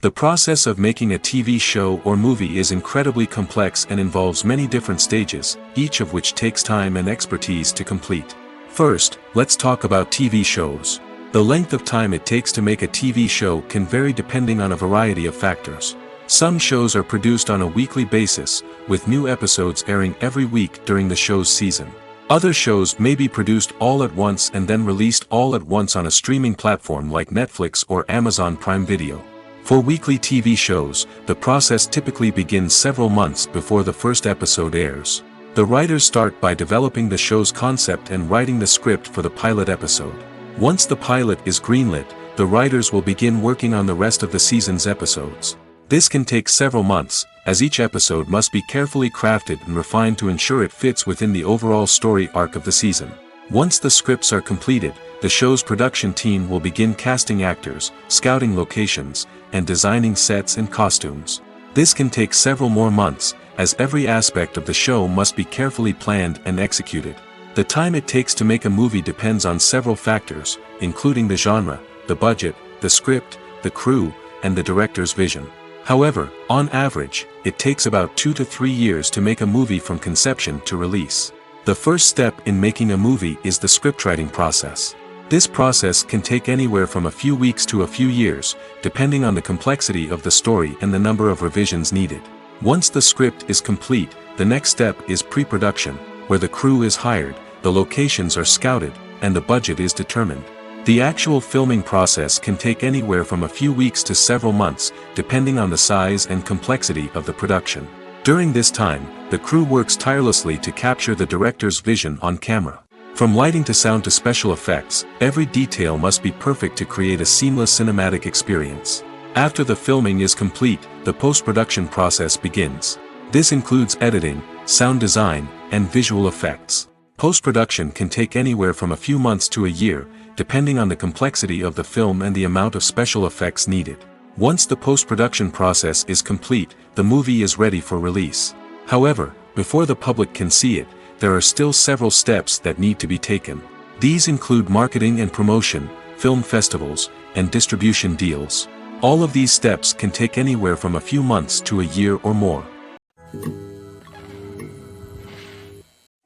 The process of making a TV show or movie is incredibly complex and involves many different stages, each of which takes time and expertise to complete. First, let's talk about TV shows. The length of time it takes to make a TV show can vary depending on a variety of factors. Some shows are produced on a weekly basis, with new episodes airing every week during the show's season. Other shows may be produced all at once and then released all at once on a streaming platform like Netflix or Amazon Prime Video. For weekly TV shows, the process typically begins several months before the first episode airs. The writers start by developing the show's concept and writing the script for the pilot episode. Once the pilot is greenlit, the writers will begin working on the rest of the season's episodes. This can take several months, as each episode must be carefully crafted and refined to ensure it fits within the overall story arc of the season. Once the scripts are completed, the show's production team will begin casting actors, scouting locations, and designing sets and costumes. This can take several more months, as every aspect of the show must be carefully planned and executed. The time it takes to make a movie depends on several factors, including the genre, the budget, the script, the crew, and the director's vision. However, on average, it takes about 2 to 3 years to make a movie from conception to release. The first step in making a movie is the scriptwriting process. This process can take anywhere from a few weeks to a few years, depending on the complexity of the story and the number of revisions needed. Once the script is complete, the next step is pre-production, where the crew is hired, the locations are scouted, and the budget is determined. The actual filming process can take anywhere from a few weeks to several months, depending on the size and complexity of the production. During this time, the crew works tirelessly to capture the director's vision on camera. From lighting to sound to special effects, every detail must be perfect to create a seamless cinematic experience. After the filming is complete, the post-production process begins. This includes editing, sound design, and visual effects. Post-production can take anywhere from a few months to a year, depending on the complexity of the film and the amount of special effects needed. Once the post-production process is complete, the movie is ready for release. However, before the public can see it, there are still several steps that need to be taken. These include marketing and promotion, film festivals, and distribution deals. All of these steps can take anywhere from a few months to a year or more.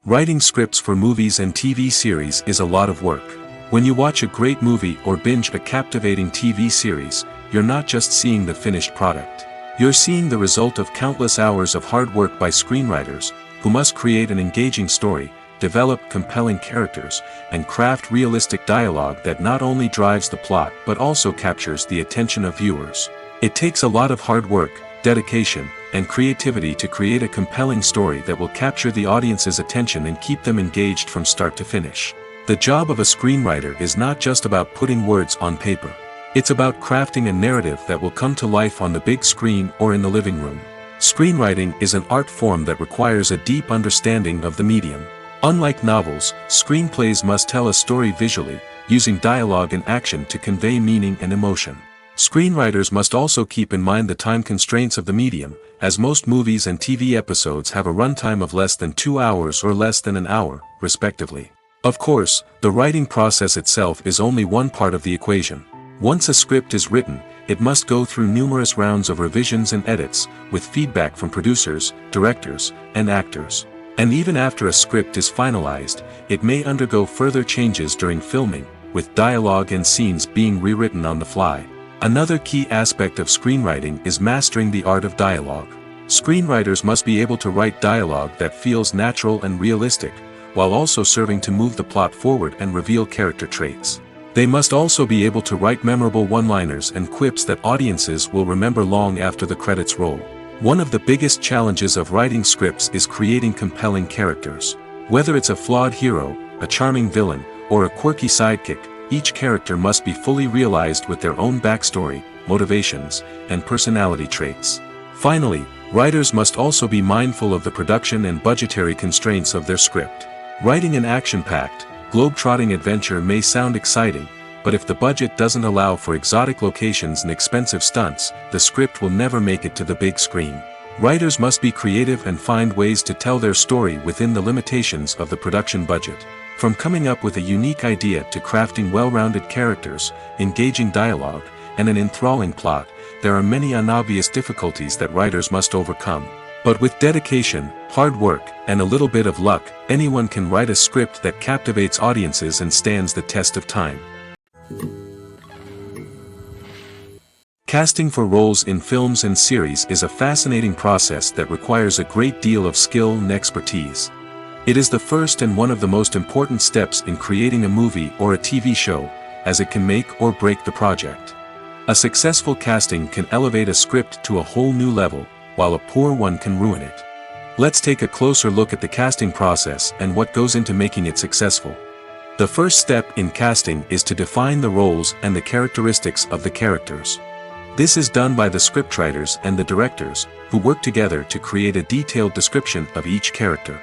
Writing scripts for movies and TV series is a lot of work. When you watch a great movie or binge a captivating TV series, you're not just seeing the finished product. You're seeing the result of countless hours of hard work by screenwriters, who must create an engaging story, develop compelling characters, and craft realistic dialogue that not only drives the plot but also captures the attention of viewers. It takes a lot of hard work, dedication, and creativity to create a compelling story that will capture the audience's attention and keep them engaged from start to finish. The job of a screenwriter is not just about putting words on paper. It's about crafting a narrative that will come to life on the big screen or in the living room. Screenwriting is an art form that requires a deep understanding of the medium. Unlike novels, screenplays must tell a story visually, using dialogue and action to convey meaning and emotion. Screenwriters must also keep in mind the time constraints of the medium, as most movies and TV episodes have a runtime of less than 2 hours or less than an hour, respectively. Of course, the writing process itself is only one part of the equation. Once a script is written, it must go through numerous rounds of revisions and edits, with feedback from producers, directors, and actors. And even after a script is finalized, it may undergo further changes during filming, with dialogue and scenes being rewritten on the fly. Another key aspect of screenwriting is mastering the art of dialogue. Screenwriters must be able to write dialogue that feels natural and realistic, while also serving to move the plot forward and reveal character traits. They must also be able to write memorable one-liners and quips that audiences will remember long after the credits roll. One of the biggest challenges of writing scripts is creating compelling characters. Whether it's a flawed hero, a charming villain, or a quirky sidekick, each character must be fully realized with their own backstory, motivations, and personality traits. Finally, writers must also be mindful of the production and budgetary constraints of their script. Writing an action-packed, globe-trotting adventure may sound exciting, but if the budget doesn't allow for exotic locations and expensive stunts, the script will never make it to the big screen. Writers must be creative and find ways to tell their story within the limitations of the production budget. From coming up with a unique idea to crafting well-rounded characters, engaging dialogue, and an enthralling plot, there are many unobvious difficulties that writers must overcome. But with dedication, hard work, and a little bit of luck, anyone can write a script that captivates audiences and stands the test of time. Casting for roles in films and series is a fascinating process that requires a great deal of skill and expertise. It is the first and one of the most important steps in creating a movie or a TV show, as it can make or break the project. A successful casting can elevate a script to a whole new level, while a poor one can ruin it. Let's take a closer look at the casting process and what goes into making it successful. The first step in casting is to define the roles and the characteristics of the characters. This is done by the scriptwriters and the directors, who work together to create a detailed description of each character.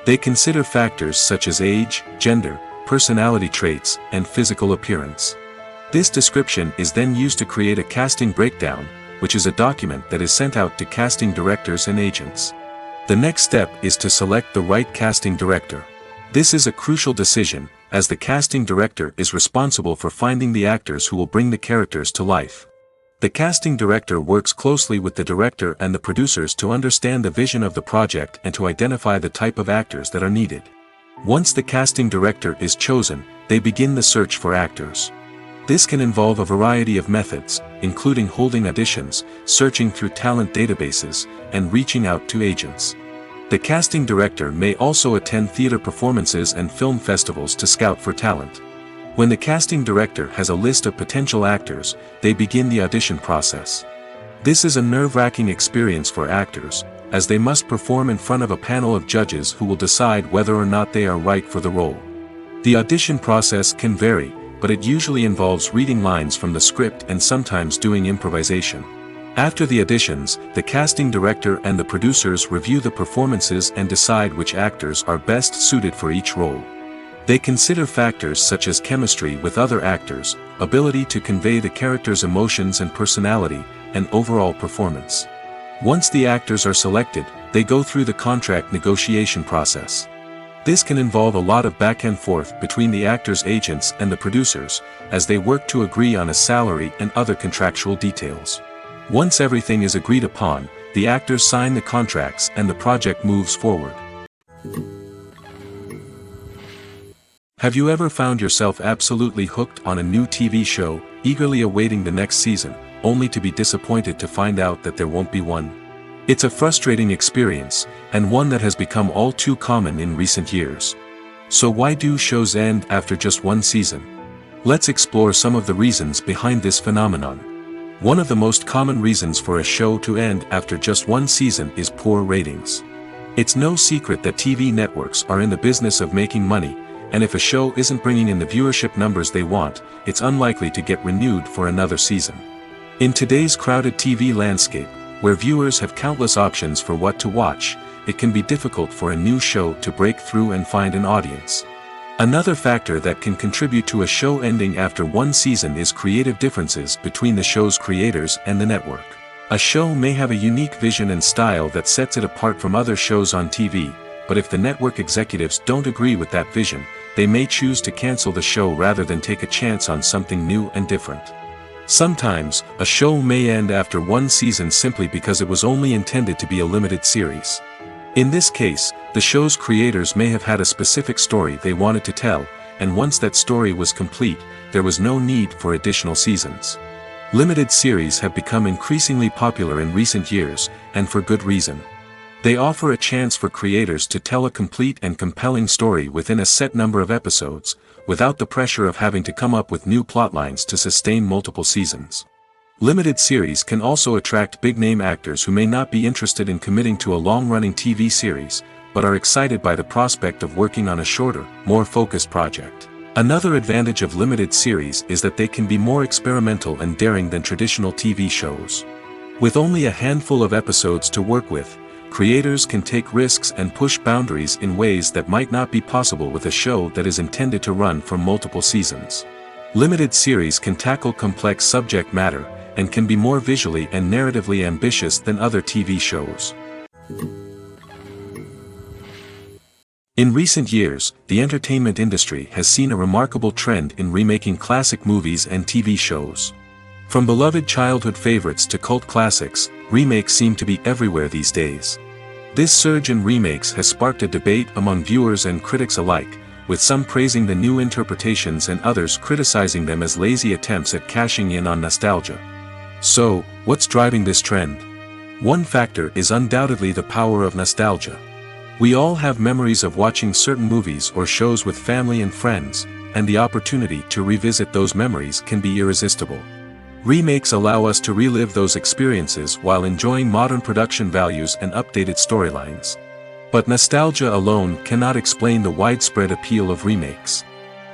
They consider factors such as age, gender, personality traits, and physical appearance. This description is then used to create a casting breakdown, which is a document that is sent out to casting directors and agents. The next step is to select the right casting director. This is a crucial decision, as the casting director is responsible for finding the actors who will bring the characters to life. The casting director works closely with the director and the producers to understand the vision of the project and to identify the type of actors that are needed. Once the casting director is chosen, they begin the search for actors. This can involve a variety of methods, including holding auditions, searching through talent databases, and reaching out to agents. The casting director may also attend theater performances and film festivals to scout for talent. When the casting director has a list of potential actors, they begin the audition process. This is a nerve-wracking experience for actors, as they must perform in front of a panel of judges who will decide whether or not they are right for the role. The audition process can vary, but it usually involves reading lines from the script and sometimes doing improvisation. After the auditions, the casting director and the producers review the performances and decide which actors are best suited for each role. They consider factors such as chemistry with other actors, ability to convey the character's emotions and personality, and overall performance. Once the actors are selected, they go through the contract negotiation process. This can involve a lot of back and forth between the actors' agents and the producers, as they work to agree on a salary and other contractual details. Once everything is agreed upon, the actors sign the contracts and the project moves forward. Have you ever found yourself absolutely hooked on a new TV show, eagerly awaiting the next season, only to be disappointed to find out that there won't be one? It's a frustrating experience, and one that has become all too common in recent years. So why do shows end after just one season? Let's explore some of the reasons behind this phenomenon. One of the most common reasons for a show to end after just one season is poor ratings. It's no secret that TV networks are in the business of making money, and if a show isn't bringing in the viewership numbers they want, it's unlikely to get renewed for another season. In today's crowded TV landscape, where viewers have countless options for what to watch, it can be difficult for a new show to break through and find an audience. Another factor that can contribute to a show ending after one season is creative differences between the show's creators and the network. A show may have a unique vision and style that sets it apart from other shows on TV, but if the network executives don't agree with that vision, they may choose to cancel the show rather than take a chance on something new and different. Sometimes, a show may end after one season simply because it was only intended to be a limited series. In this case, the show's creators may have had a specific story they wanted to tell, and once that story was complete, there was no need for additional seasons. Limited series have become increasingly popular in recent years, and for good reason. They offer a chance for creators to tell a complete and compelling story within a set number of episodes, without the pressure of having to come up with new plotlines to sustain multiple seasons. Limited series can also attract big-name actors who may not be interested in committing to a long-running TV series, but are excited by the prospect of working on a shorter, more focused project. Another advantage of limited series is that they can be more experimental and daring than traditional TV shows. With only a handful of episodes to work with, creators can take risks and push boundaries in ways that might not be possible with a show that is intended to run for multiple seasons. Limited series can tackle complex subject matter, and can be more visually and narratively ambitious than other TV shows. In recent years, the entertainment industry has seen a remarkable trend in remaking classic movies and TV shows. From beloved childhood favorites to cult classics, remakes seem to be everywhere these days. This surge in remakes has sparked a debate among viewers and critics alike, with some praising the new interpretations and others criticizing them as lazy attempts at cashing in on nostalgia. So, what's driving this trend? One factor is undoubtedly the power of nostalgia. We all have memories of watching certain movies or shows with family and friends, and the opportunity to revisit those memories can be irresistible. Remakes allow us to relive those experiences while enjoying modern production values and updated storylines. But nostalgia alone cannot explain the widespread appeal of remakes.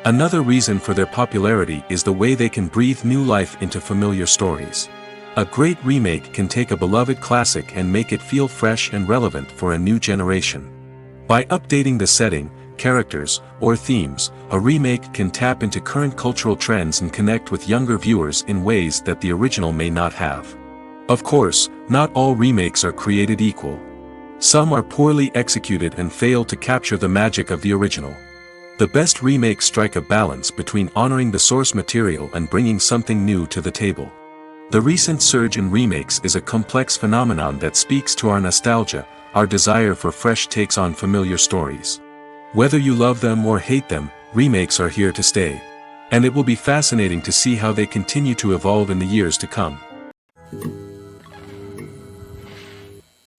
Another reason for their popularity is the way they can breathe new life into familiar stories. A great remake can take a beloved classic and make it feel fresh and relevant for a new generation. By updating the setting, characters, or themes, a remake can tap into current cultural trends and connect with younger viewers in ways that the original may not have. Of course, not all remakes are created equal. Some are poorly executed and fail to capture the magic of the original. The best remakes strike a balance between honoring the source material and bringing something new to the table. The recent surge in remakes is a complex phenomenon that speaks to our nostalgia, our desire for fresh takes on familiar stories. Whether you love them or hate them, remakes are here to stay. And it will be fascinating to see how they continue to evolve in the years to come.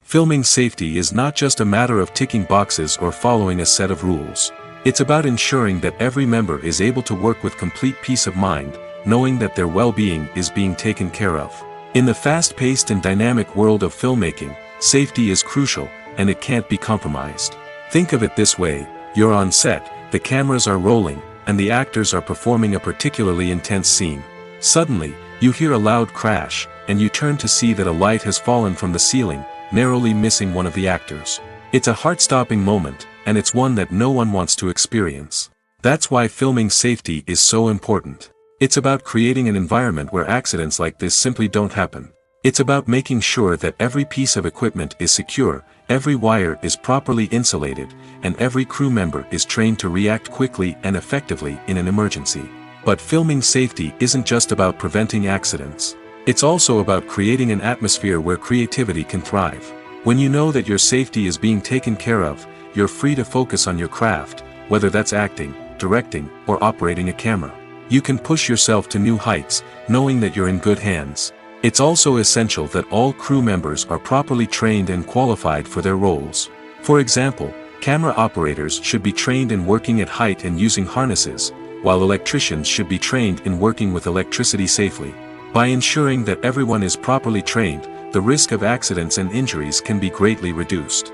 Filming safety is not just a matter of ticking boxes or following a set of rules. It's about ensuring that every member is able to work with complete peace of mind, knowing that their well-being is being taken care of. In the fast-paced and dynamic world of filmmaking, safety is crucial, and it can't be compromised. Think of it this way: you're on set, the cameras are rolling, and the actors are performing a particularly intense scene. Suddenly, you hear a loud crash, and you turn to see that a light has fallen from the ceiling, narrowly missing one of the actors. It's a heart-stopping moment, and it's one that no one wants to experience. That's why filming safety is so important. It's about creating an environment where accidents like this simply don't happen. It's about making sure that every piece of equipment is secure, every wire is properly insulated, and every crew member is trained to react quickly and effectively in an emergency. But filming safety isn't just about preventing accidents. It's also about creating an atmosphere where creativity can thrive. When you know that your safety is being taken care of, you're free to focus on your craft, whether that's acting, directing, or operating a camera. You can push yourself to new heights, knowing that you're in good hands. It's also essential that all crew members are properly trained and qualified for their roles. For example, camera operators should be trained in working at height and using harnesses, while electricians should be trained in working with electricity safely. By ensuring that everyone is properly trained, the risk of accidents and injuries can be greatly reduced.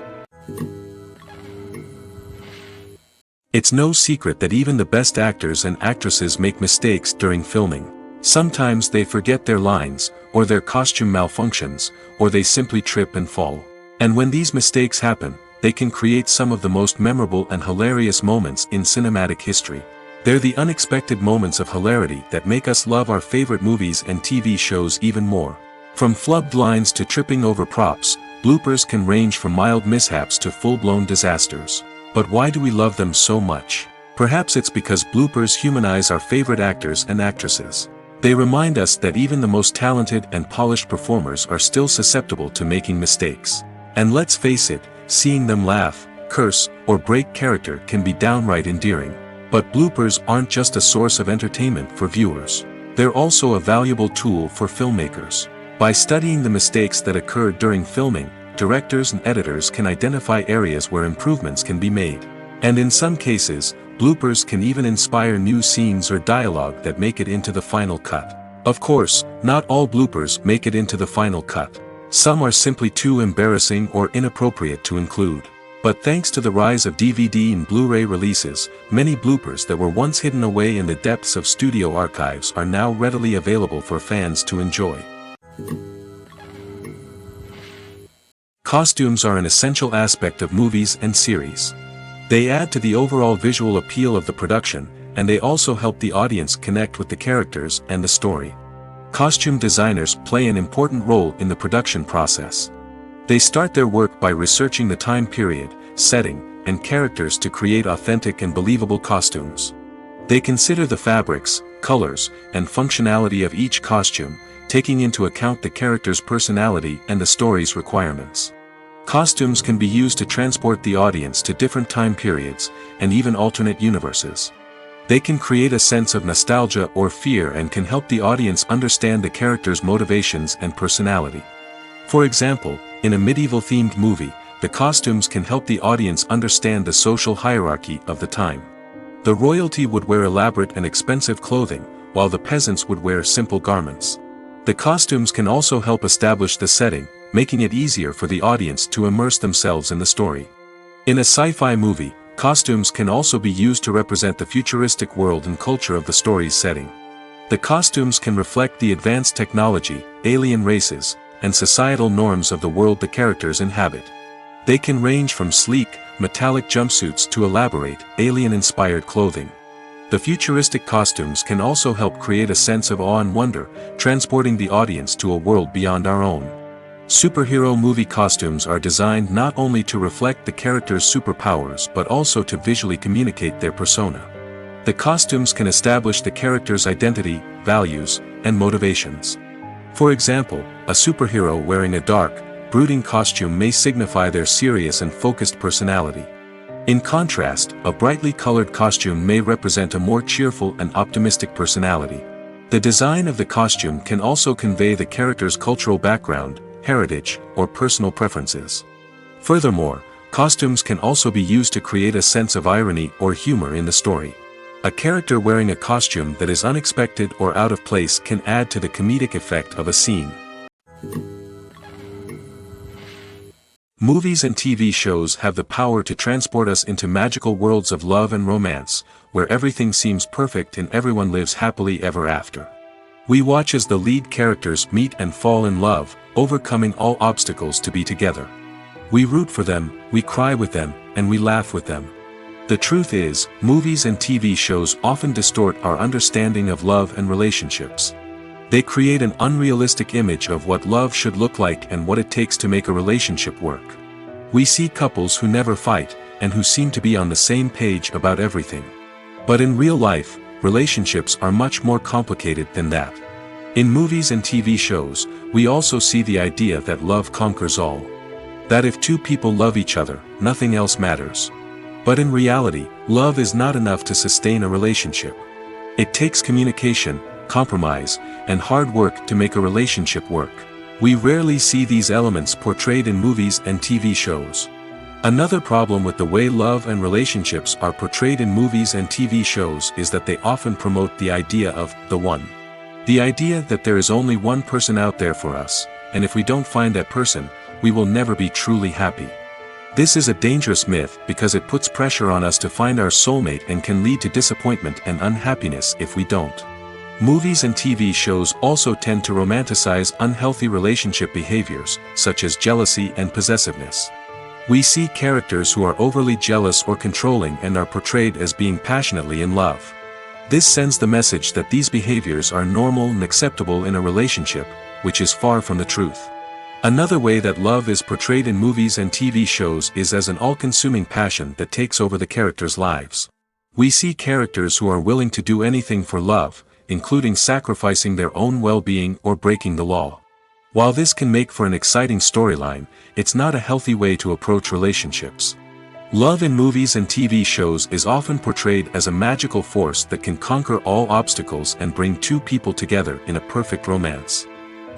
It's no secret that even the best actors and actresses make mistakes during filming. Sometimes they forget their lines, or their costume malfunctions, or they simply trip and fall. And when these mistakes happen, they can create some of the most memorable and hilarious moments in cinematic history. They're the unexpected moments of hilarity that make us love our favorite movies and TV shows even more. From flubbed lines to tripping over props, bloopers can range from mild mishaps to full-blown disasters. But why do we love them so much? Perhaps it's because bloopers humanize our favorite actors and actresses. They remind us that even the most talented and polished performers are still susceptible to making mistakes. And let's face it, Seeing them laugh, curse, or break character can be downright endearing. But bloopers aren't just a source of entertainment for viewers. They're also a valuable tool for filmmakers. By studying the mistakes that occurred during filming, directors and editors can identify areas where improvements can be made. And in some cases, bloopers can even inspire new scenes or dialogue that make it into the final cut. Of course, not all bloopers make it into the final cut. Some are simply too embarrassing or inappropriate to include. But thanks to the rise of DVD and Blu-ray releases, many bloopers that were once hidden away in the depths of studio archives are now readily available for fans to enjoy. Costumes are an essential aspect of movies and series. They add to the overall visual appeal of the production, and they also help the audience connect with the characters and the story. Costume designers play an important role in the production process. They start their work by researching the time period, setting, and characters to create authentic and believable costumes. They consider the fabrics, colors, and functionality of each costume, taking into account the character's personality and the story's requirements. Costumes can be used to transport the audience to different time periods, and even alternate universes. They can create a sense of nostalgia or fear and can help the audience understand the character's motivations and personality. For example, in a medieval-themed movie, the costumes can help the audience understand the social hierarchy of the time. The royalty would wear elaborate and expensive clothing, while the peasants would wear simple garments. The costumes can also help establish the setting, making it easier for the audience to immerse themselves in the story. In a sci-fi movie, costumes can also be used to represent the futuristic world and culture of the story's setting. The costumes can reflect the advanced technology, alien races, and societal norms of the world the characters inhabit. They can range from sleek, metallic jumpsuits to elaborate, alien-inspired clothing. The futuristic costumes can also help create a sense of awe and wonder, transporting the audience to a world beyond our own. Superhero movie costumes are designed not only to reflect the character's superpowers but also to visually communicate their persona. The costumes can establish the character's identity, values, and motivations. For example, a superhero wearing a dark, brooding costume may signify their serious and focused personality. In contrast, a brightly colored costume may represent a more cheerful and optimistic personality. The design of the costume can also convey the character's cultural background, heritage, or personal preferences. Furthermore, costumes can also be used to create a sense of irony or humor in the story. A character wearing a costume that is unexpected or out of place can add to the comedic effect of a scene. Movies and TV shows have the power to transport us into magical worlds of love and romance, where everything seems perfect and everyone lives happily ever after. We watch as the lead characters meet and fall in love, overcoming all obstacles to be together. We root for them, we cry with them, and we laugh with them. The truth is, movies and TV shows often distort our understanding of love and relationships. They create an unrealistic image of what love should look like and what it takes to make a relationship work. We see couples who never fight, and who seem to be on the same page about everything. But in real life, relationships are much more complicated than that. In movies and TV shows, we also see the idea that love conquers all. That if two people love each other, nothing else matters. But in reality, love is not enough to sustain a relationship. It takes communication, compromise, and hard work to make a relationship work. We rarely see these elements portrayed in movies and TV shows. Another problem with the way love and relationships are portrayed in movies and TV shows is that they often promote the idea of the one. The idea that there is only one person out there for us, and if we don't find that person, we will never be truly happy. This is a dangerous myth because it puts pressure on us to find our soulmate and can lead to disappointment and unhappiness if we don't. Movies and TV shows also tend to romanticize unhealthy relationship behaviors, such as jealousy and possessiveness. We see characters who are overly jealous or controlling and are portrayed as being passionately in love. This sends the message that these behaviors are normal and acceptable in a relationship, which is far from the truth. Another way that love is portrayed in movies and TV shows is as an all-consuming passion that takes over the characters' lives. We see characters who are willing to do anything for love, including sacrificing their own well-being or breaking the law. While this can make for an exciting storyline, it's not a healthy way to approach relationships. Love in movies and TV shows is often portrayed as a magical force that can conquer all obstacles and bring two people together in a perfect romance.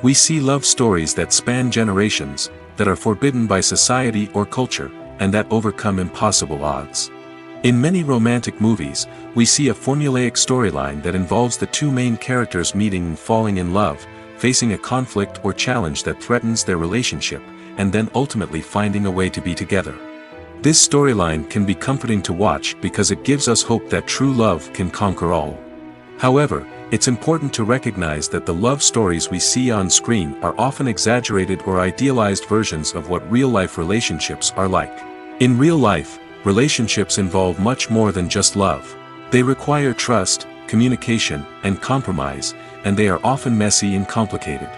We see love stories that span generations, that are forbidden by society or culture, and that overcome impossible odds. In many romantic movies, we see a formulaic storyline that involves the two main characters meeting and falling in love, facing a conflict or challenge that threatens their relationship, and then ultimately finding a way to be together. This storyline can be comforting to watch because it gives us hope that true love can conquer all. However, it's important to recognize that the love stories we see on screen are often exaggerated or idealized versions of what real-life relationships are like. In real life, relationships involve much more than just love. They require trust, communication, and compromise, and they are often messy and complicated.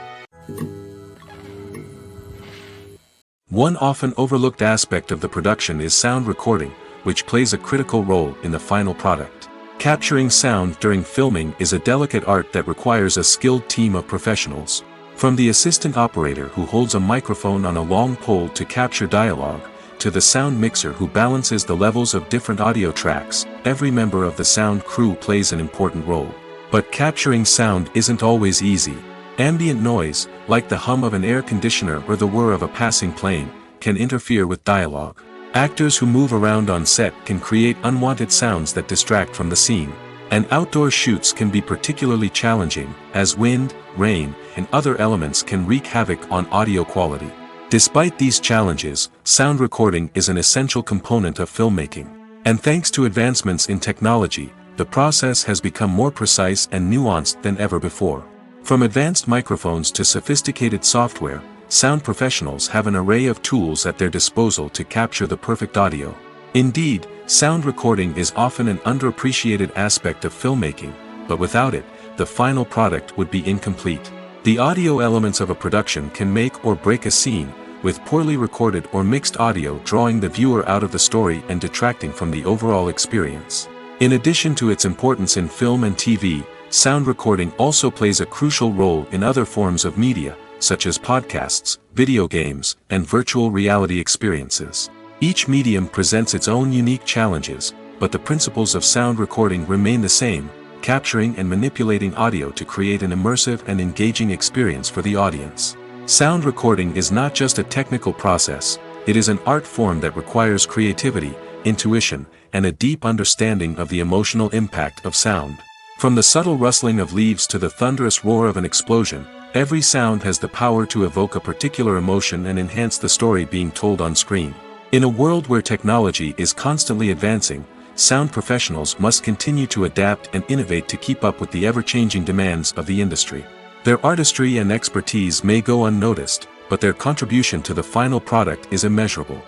One often overlooked aspect of the production is sound recording, which plays a critical role in the final product. Capturing sound during filming is a delicate art that requires a skilled team of professionals. From the assistant operator who holds a microphone on a long pole to capture dialogue, to the sound mixer who balances the levels of different audio tracks, every member of the sound crew plays an important role. But capturing sound isn't always easy. Ambient noise, like the hum of an air conditioner or the whir of a passing plane, can interfere with dialogue. Actors who move around on set can create unwanted sounds that distract from the scene. And outdoor shoots can be particularly challenging, as wind, rain, and other elements can wreak havoc on audio quality. Despite these challenges, sound recording is an essential component of filmmaking. And thanks to advancements in technology, the process has become more precise and nuanced than ever before. From advanced microphones to sophisticated software, sound professionals have an array of tools at their disposal to capture the perfect audio. Indeed, sound recording is often an underappreciated aspect of filmmaking, but without it, the final product would be incomplete. The audio elements of a production can make or break a scene, with poorly recorded or mixed audio drawing the viewer out of the story and detracting from the overall experience. In addition to its importance in film and TV, sound recording also plays a crucial role in other forms of media, such as podcasts, video games, and virtual reality experiences. Each medium presents its own unique challenges, but the principles of sound recording remain the same, capturing and manipulating audio to create an immersive and engaging experience for the audience. Sound recording is not just a technical process, it is an art form that requires creativity, intuition, and a deep understanding of the emotional impact of sound. From the subtle rustling of leaves to the thunderous roar of an explosion, every sound has the power to evoke a particular emotion and enhance the story being told on screen. In a world where technology is constantly advancing, sound professionals must continue to adapt and innovate to keep up with the ever-changing demands of the industry. Their artistry and expertise may go unnoticed, but their contribution to the final product is immeasurable.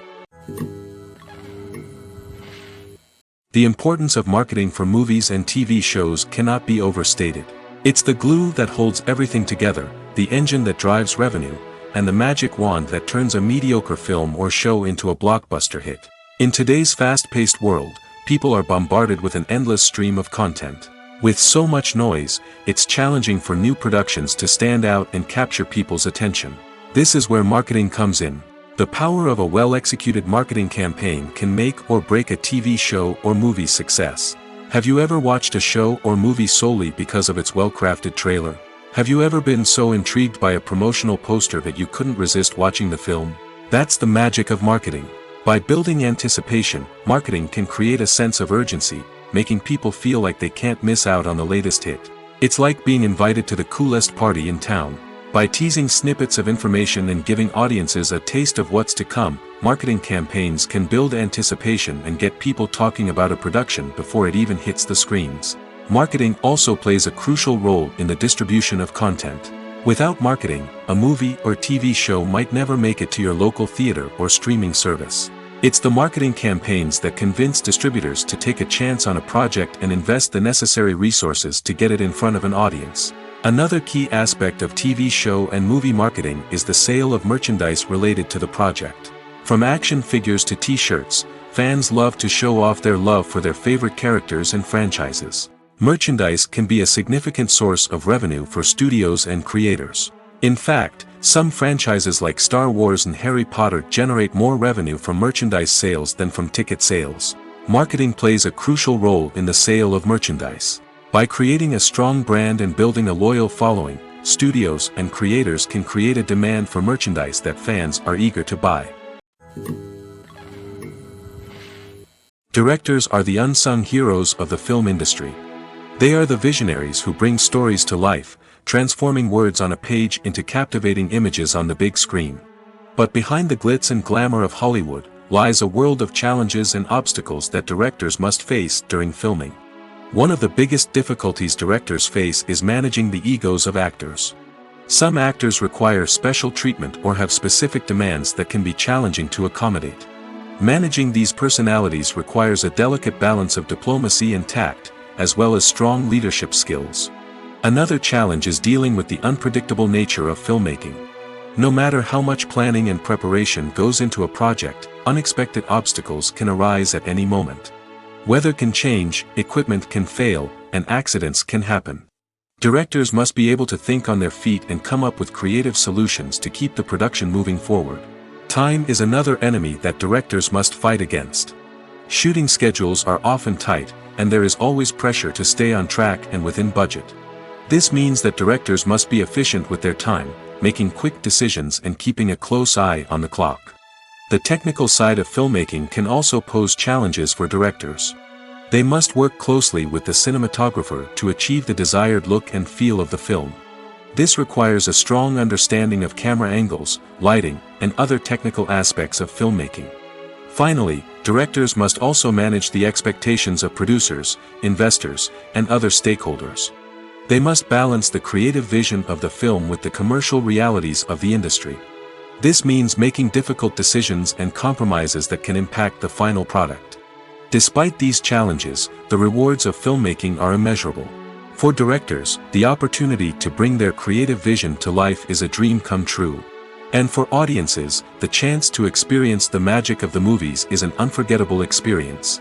The importance of marketing for movies and TV shows cannot be overstated. It's the glue that holds everything together, the engine that drives revenue, and the magic wand that turns a mediocre film or show into a blockbuster hit. In today's fast-paced world, people are bombarded with an endless stream of content. With so much noise, it's challenging for new productions to stand out and capture people's attention. This is where marketing comes in. The power of a well-executed marketing campaign can make or break a TV show or movie's success. Have you ever watched a show or movie solely because of its well-crafted trailer? Have you ever been so intrigued by a promotional poster that you couldn't resist watching the film? That's the magic of marketing. By building anticipation, marketing can create a sense of urgency, making people feel like they can't miss out on the latest hit. It's like being invited to the coolest party in town. By teasing snippets of information and giving audiences a taste of what's to come, marketing campaigns can build anticipation and get people talking about a production before it even hits the screens. Marketing also plays a crucial role in the distribution of content. Without marketing, a movie or TV show might never make it to your local theater or streaming service. It's the marketing campaigns that convince distributors to take a chance on a project and invest the necessary resources to get it in front of an audience. Another key aspect of TV show and movie marketing is the sale of merchandise related to the project. From action figures to t-shirts, fans love to show off their love for their favorite characters and franchises. Merchandise can be a significant source of revenue for studios and creators. In fact, Some franchises like Star Wars and Harry Potter generate more revenue from merchandise sales than from ticket sales. Marketing plays a crucial role in the sale of merchandise. By creating a strong brand and building a loyal following, studios and creators can create a demand for merchandise that fans are eager to buy. Directors are the unsung heroes of the film industry. They are the visionaries who bring stories to life, transforming words on a page into captivating images on the big screen. But behind the glitz and glamour of Hollywood, lies a world of challenges and obstacles that directors must face during filming. One of the biggest difficulties directors face is managing the egos of actors. Some actors require special treatment or have specific demands that can be challenging to accommodate. Managing these personalities requires a delicate balance of diplomacy and tact, as well as strong leadership skills. Another challenge is dealing with the unpredictable nature of filmmaking. No matter how much planning and preparation goes into a project, unexpected obstacles can arise at any moment. Weather can change, equipment can fail, and accidents can happen. Directors must be able to think on their feet and come up with creative solutions to keep the production moving forward. Time is another enemy that directors must fight against. Shooting schedules are often tight, and there is always pressure to stay on track and within budget. This means that directors must be efficient with their time, making quick decisions and keeping a close eye on the clock. The technical side of filmmaking can also pose challenges for directors. They must work closely with the cinematographer to achieve the desired look and feel of the film. This requires a strong understanding of camera angles, lighting, and other technical aspects of filmmaking. Finally, directors must also manage the expectations of producers, investors, and other stakeholders. They must balance the creative vision of the film with the commercial realities of the industry. This means making difficult decisions and compromises that can impact the final product. Despite these challenges, the rewards of filmmaking are immeasurable. For directors, the opportunity to bring their creative vision to life is a dream come true. And for audiences, the chance to experience the magic of the movies is an unforgettable experience.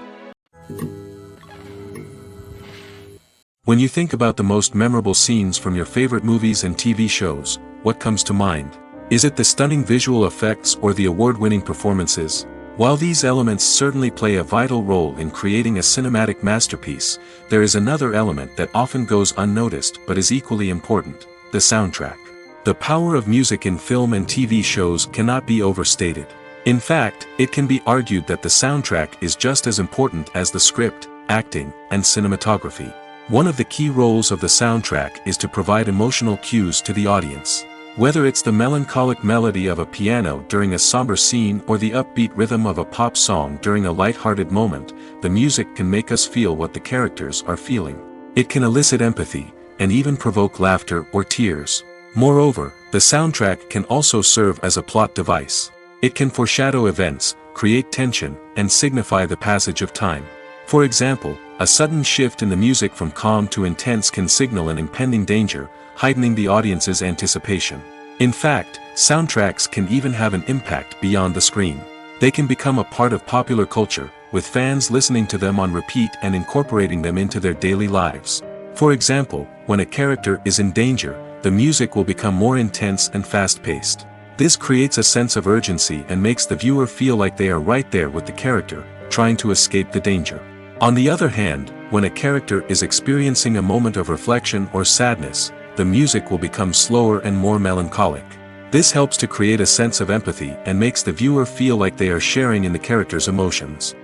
When you think about the most memorable scenes from your favorite movies and TV shows, what comes to mind? Is it the stunning visual effects or the award-winning performances? While these elements certainly play a vital role in creating a cinematic masterpiece, there is another element that often goes unnoticed but is equally important: the soundtrack. The power of music in film and TV shows cannot be overstated. In fact, it can be argued that the soundtrack is just as important as the script, acting, and cinematography. One of the key roles of the soundtrack is to provide emotional cues to the audience. Whether it's the melancholic melody of a piano during a somber scene or the upbeat rhythm of a pop song during a light-hearted moment, the music can make us feel what the characters are feeling. It can elicit empathy, and even provoke laughter or tears. Moreover, the soundtrack can also serve as a plot device. It can foreshadow events, create tension, and signify the passage of time. For example, a sudden shift in the music from calm to intense can signal an impending danger, heightening the audience's anticipation. In fact, soundtracks can even have an impact beyond the screen. They can become a part of popular culture, with fans listening to them on repeat and incorporating them into their daily lives. For example, when a character is in danger, the music will become more intense and fast-paced. This creates a sense of urgency and makes the viewer feel like they are right there with the character, trying to escape the danger. On the other hand, when a character is experiencing a moment of reflection or sadness, the music will become slower and more melancholic. This helps to create a sense of empathy and makes the viewer feel like they are sharing in the character's emotions.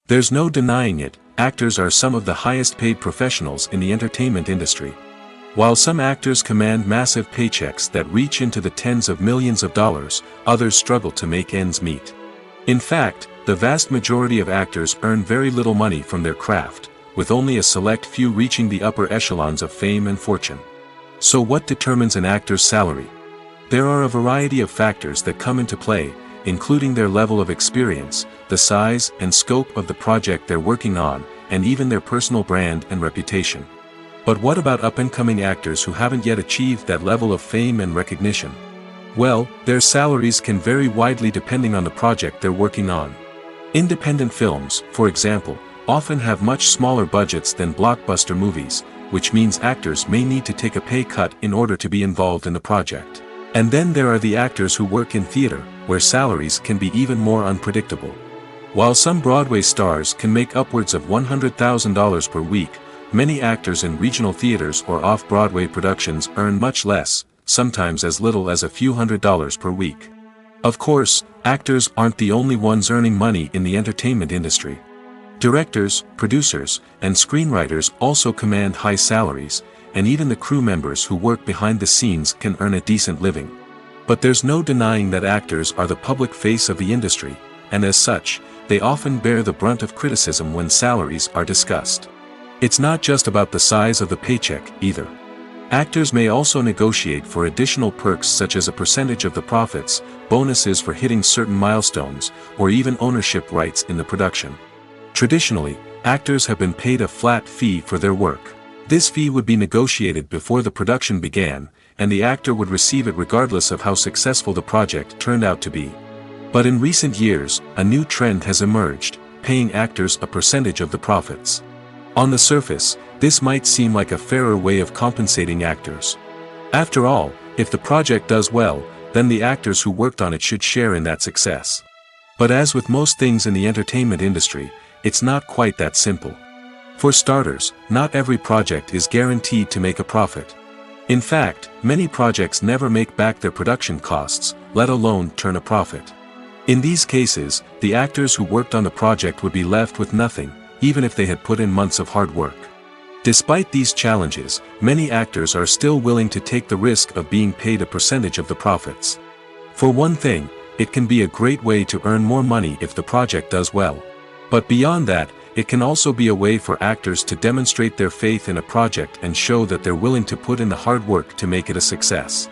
There's no denying it, actors are some of the highest paid professionals in the entertainment industry. While some actors command massive paychecks that reach into the tens of millions of dollars, others struggle to make ends meet. In fact, the vast majority of actors earn very little money from their craft, with only a select few reaching the upper echelons of fame and fortune. So what determines an actor's salary? There are a variety of factors that come into play, including their level of experience, the size and scope of the project they're working on, and even their personal brand and reputation. But what about up-and-coming actors who haven't yet achieved that level of fame and recognition? Well, their salaries can vary widely depending on the project they're working on. Independent films, for example, often have much smaller budgets than blockbuster movies, which means actors may need to take a pay cut in order to be involved in the project. And then there are the actors who work in theater, where salaries can be even more unpredictable. While some Broadway stars can make upwards of $100,000 per week, many actors in regional theaters or off-Broadway productions earn much less, sometimes as little as a few $100s per week. Of course, actors aren't the only ones earning money in the entertainment industry. Directors, producers, and screenwriters also command high salaries, and even the crew members who work behind the scenes can earn a decent living. But there's no denying that actors are the public face of the industry, and as such, they often bear the brunt of criticism when salaries are discussed. It's not just about the size of the paycheck, either. Actors may also negotiate for additional perks such as a percentage of the profits, bonuses for hitting certain milestones, or even ownership rights in the production. Traditionally, actors have been paid a flat fee for their work. This fee would be negotiated before the production began, and the actor would receive it regardless of how successful the project turned out to be. But in recent years, a new trend has emerged, paying actors a percentage of the profits. On the surface, this might seem like a fairer way of compensating actors. After all, if the project does well, then the actors who worked on it should share in that success. But as with most things in the entertainment industry, it's not quite that simple. For starters, not every project is guaranteed to make a profit. In fact, many projects never make back their production costs, let alone turn a profit. In these cases, the actors who worked on the project would be left with nothing, even if they had put in months of hard work. Despite these challenges, many actors are still willing to take the risk of being paid a percentage of the profits. For one thing, it can be a great way to earn more money if the project does well. But beyond that, it can also be a way for actors to demonstrate their faith in a project and show that they're willing to put in the hard work to make it a success.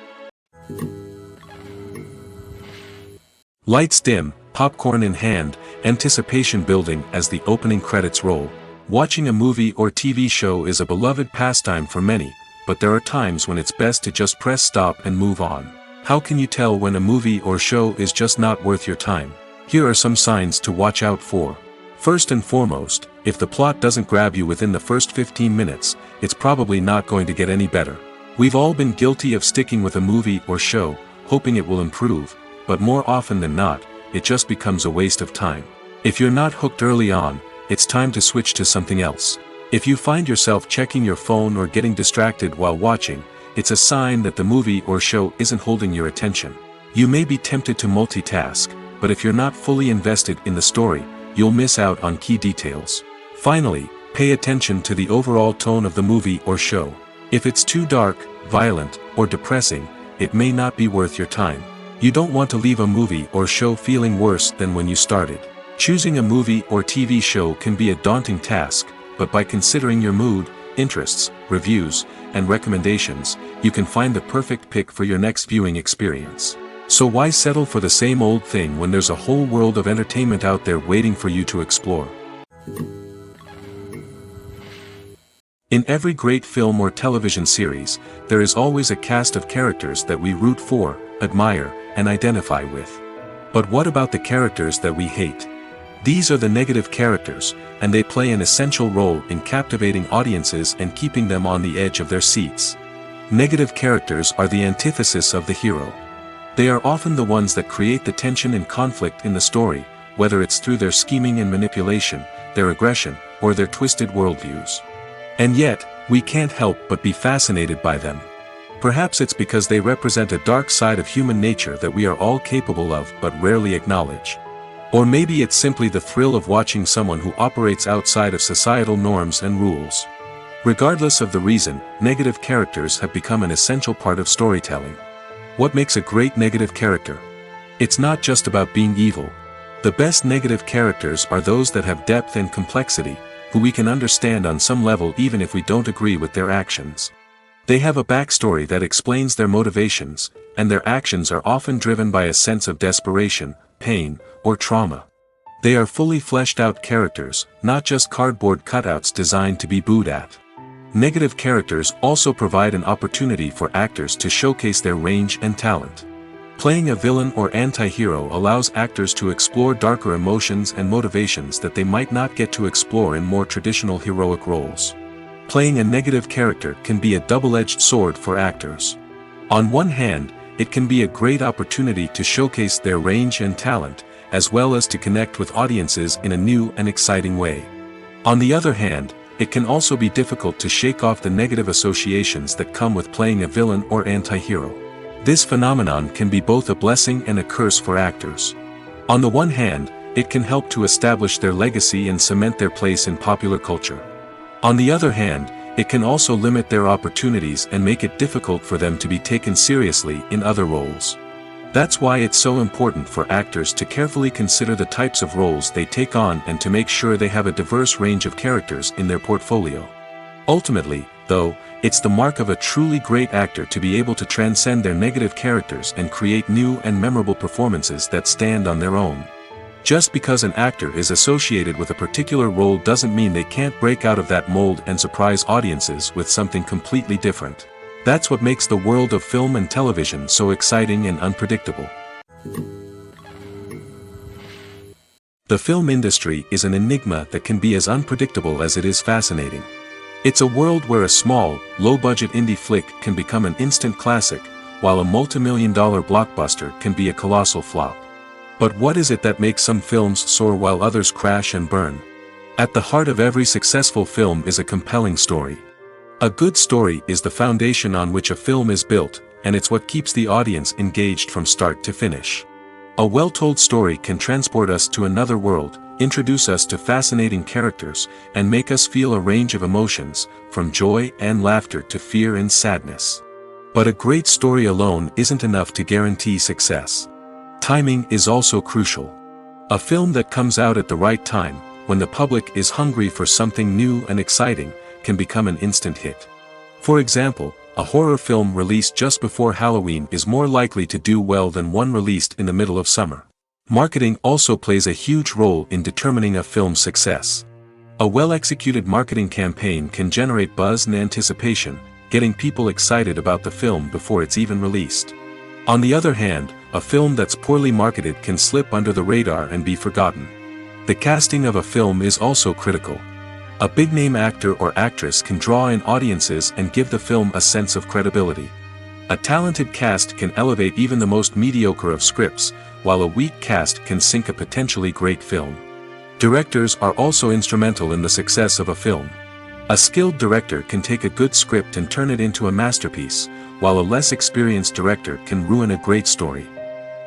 Lights dim, popcorn in hand, anticipation building as the opening credits roll. Watching a movie or TV show is a beloved pastime for many, but there are times when it's best to just press stop and move on. How can you tell when a movie or show is just not worth your time? Here are some signs to watch out for. First and foremost, if the plot doesn't grab you within the first 15 minutes, it's probably not going to get any better. We've all been guilty of sticking with a movie or show, hoping it will improve, but more often than not, it just becomes a waste of time. If you're not hooked early on, it's time to switch to something else. If you find yourself checking your phone or getting distracted while watching, it's a sign that the movie or show isn't holding your attention. You may be tempted to multitask, but if you're not fully invested in the story, you'll miss out on key details. Finally, pay attention to the overall tone of the movie or show. If it's too dark, violent, or depressing, it may not be worth your time. You don't want to leave a movie or show feeling worse than when you started. Choosing a movie or TV show can be a daunting task, but by considering your mood, interests, reviews, and recommendations, you can find the perfect pick for your next viewing experience. So why settle for the same old thing when there's a whole world of entertainment out there waiting for you to explore? In every great film or television series, there is always a cast of characters that we root for, admire, and identify with. But what about the characters that we hate? These are the negative characters, and they play an essential role in captivating audiences and keeping them on the edge of their seats. Negative characters are the antithesis of the hero. They are often the ones that create the tension and conflict in the story, whether it's through their scheming and manipulation, their aggression, or their twisted worldviews. And yet, we can't help but be fascinated by them. Perhaps it's because they represent a dark side of human nature that we are all capable of but rarely acknowledge. Or maybe it's simply the thrill of watching someone who operates outside of societal norms and rules. Regardless of the reason, negative characters have become an essential part of storytelling. What makes a great negative character? It's not just about being evil. The best negative characters are those that have depth and complexity, who we can understand on some level even if we don't agree with their actions. They have a backstory that explains their motivations, and their actions are often driven by a sense of desperation, pain, or trauma. They are fully fleshed out characters, not just cardboard cutouts designed to be booed at. Negative characters also provide an opportunity for actors to showcase their range and talent. Playing a villain or anti-hero allows actors to explore darker emotions and motivations that they might not get to explore in more traditional heroic roles. Playing a negative character can be a double-edged sword for actors. On one hand, it can be a great opportunity to showcase their range and talent, as well as to connect with audiences in a new and exciting way. On the other hand, it can also be difficult to shake off the negative associations that come with playing a villain or anti-hero. This phenomenon can be both a blessing and a curse for actors. On the one hand, it can help to establish their legacy and cement their place in popular culture. On the other hand, it can also limit their opportunities and make it difficult for them to be taken seriously in other roles. That's why it's so important for actors to carefully consider the types of roles they take on and to make sure they have a diverse range of characters in their portfolio. Ultimately, though, it's the mark of a truly great actor to be able to transcend their negative characters and create new and memorable performances that stand on their own. Just because an actor is associated with a particular role doesn't mean they can't break out of that mold and surprise audiences with something completely different. That's what makes the world of film and television so exciting and unpredictable. The film industry is an enigma that can be as unpredictable as it is fascinating. It's a world where a small, low-budget indie flick can become an instant classic, while a multi-million-dollar blockbuster can be a colossal flop. But what is it that makes some films soar while others crash and burn? At the heart of every successful film is a compelling story. A good story is the foundation on which a film is built, and it's what keeps the audience engaged from start to finish. A well-told story can transport us to another world, introduce us to fascinating characters, and make us feel a range of emotions, from joy and laughter to fear and sadness. But a great story alone isn't enough to guarantee success. Timing is also crucial. A film that comes out at the right time, when the public is hungry for something new and exciting, can become an instant hit. For example, a horror film released just before Halloween is more likely to do well than one released in the middle of summer. Marketing also plays a huge role in determining a film's success. A well-executed marketing campaign can generate buzz and anticipation, getting people excited about the film before it's even released. On the other hand, a film that's poorly marketed can slip under the radar and be forgotten. The casting of a film is also critical. A big-name actor or actress can draw in audiences and give the film a sense of credibility. A talented cast can elevate even the most mediocre of scripts, while a weak cast can sink a potentially great film. Directors are also instrumental in the success of a film. A skilled director can take a good script and turn it into a masterpiece, while a less experienced director can ruin a great story.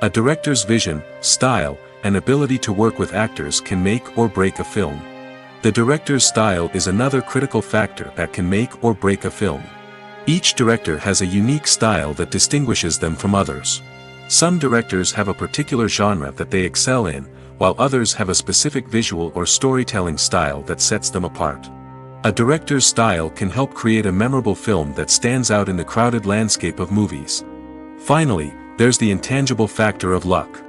A director's vision, style, and ability to work with actors can make or break a film. The director's style is another critical factor that can make or break a film. Each director has a unique style that distinguishes them from others. Some directors have a particular genre that they excel in, while others have a specific visual or storytelling style that sets them apart. A director's style can help create a memorable film that stands out in the crowded landscape of movies. Finally, there's the intangible factor of luck.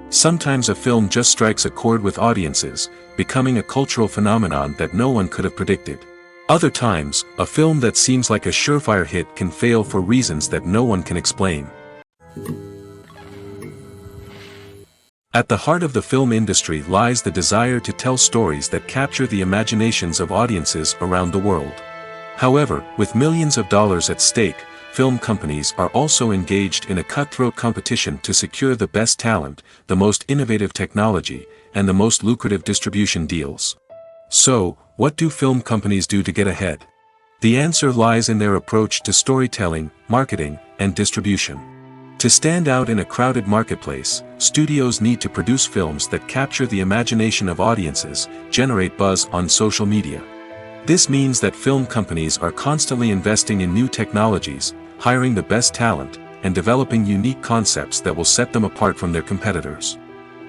Sometimes a film just strikes a chord with audiences, becoming a cultural phenomenon that no one could have predicted. Other times, a film that seems like a surefire hit can fail for reasons that no one can explain. At the heart of the film industry lies the desire to tell stories that capture the imaginations of audiences around the world. However, with millions of dollars at stake, film companies are also engaged in a cutthroat competition to secure the best talent, the most innovative technology, and the most lucrative distribution deals. So, what do film companies do to get ahead? The answer lies in their approach to storytelling, marketing, and distribution. To stand out in a crowded marketplace, studios need to produce films that capture the imagination of audiences, generate buzz on social media. This means that film companies are constantly investing in new technologies, hiring the best talent, and developing unique concepts that will set them apart from their competitors.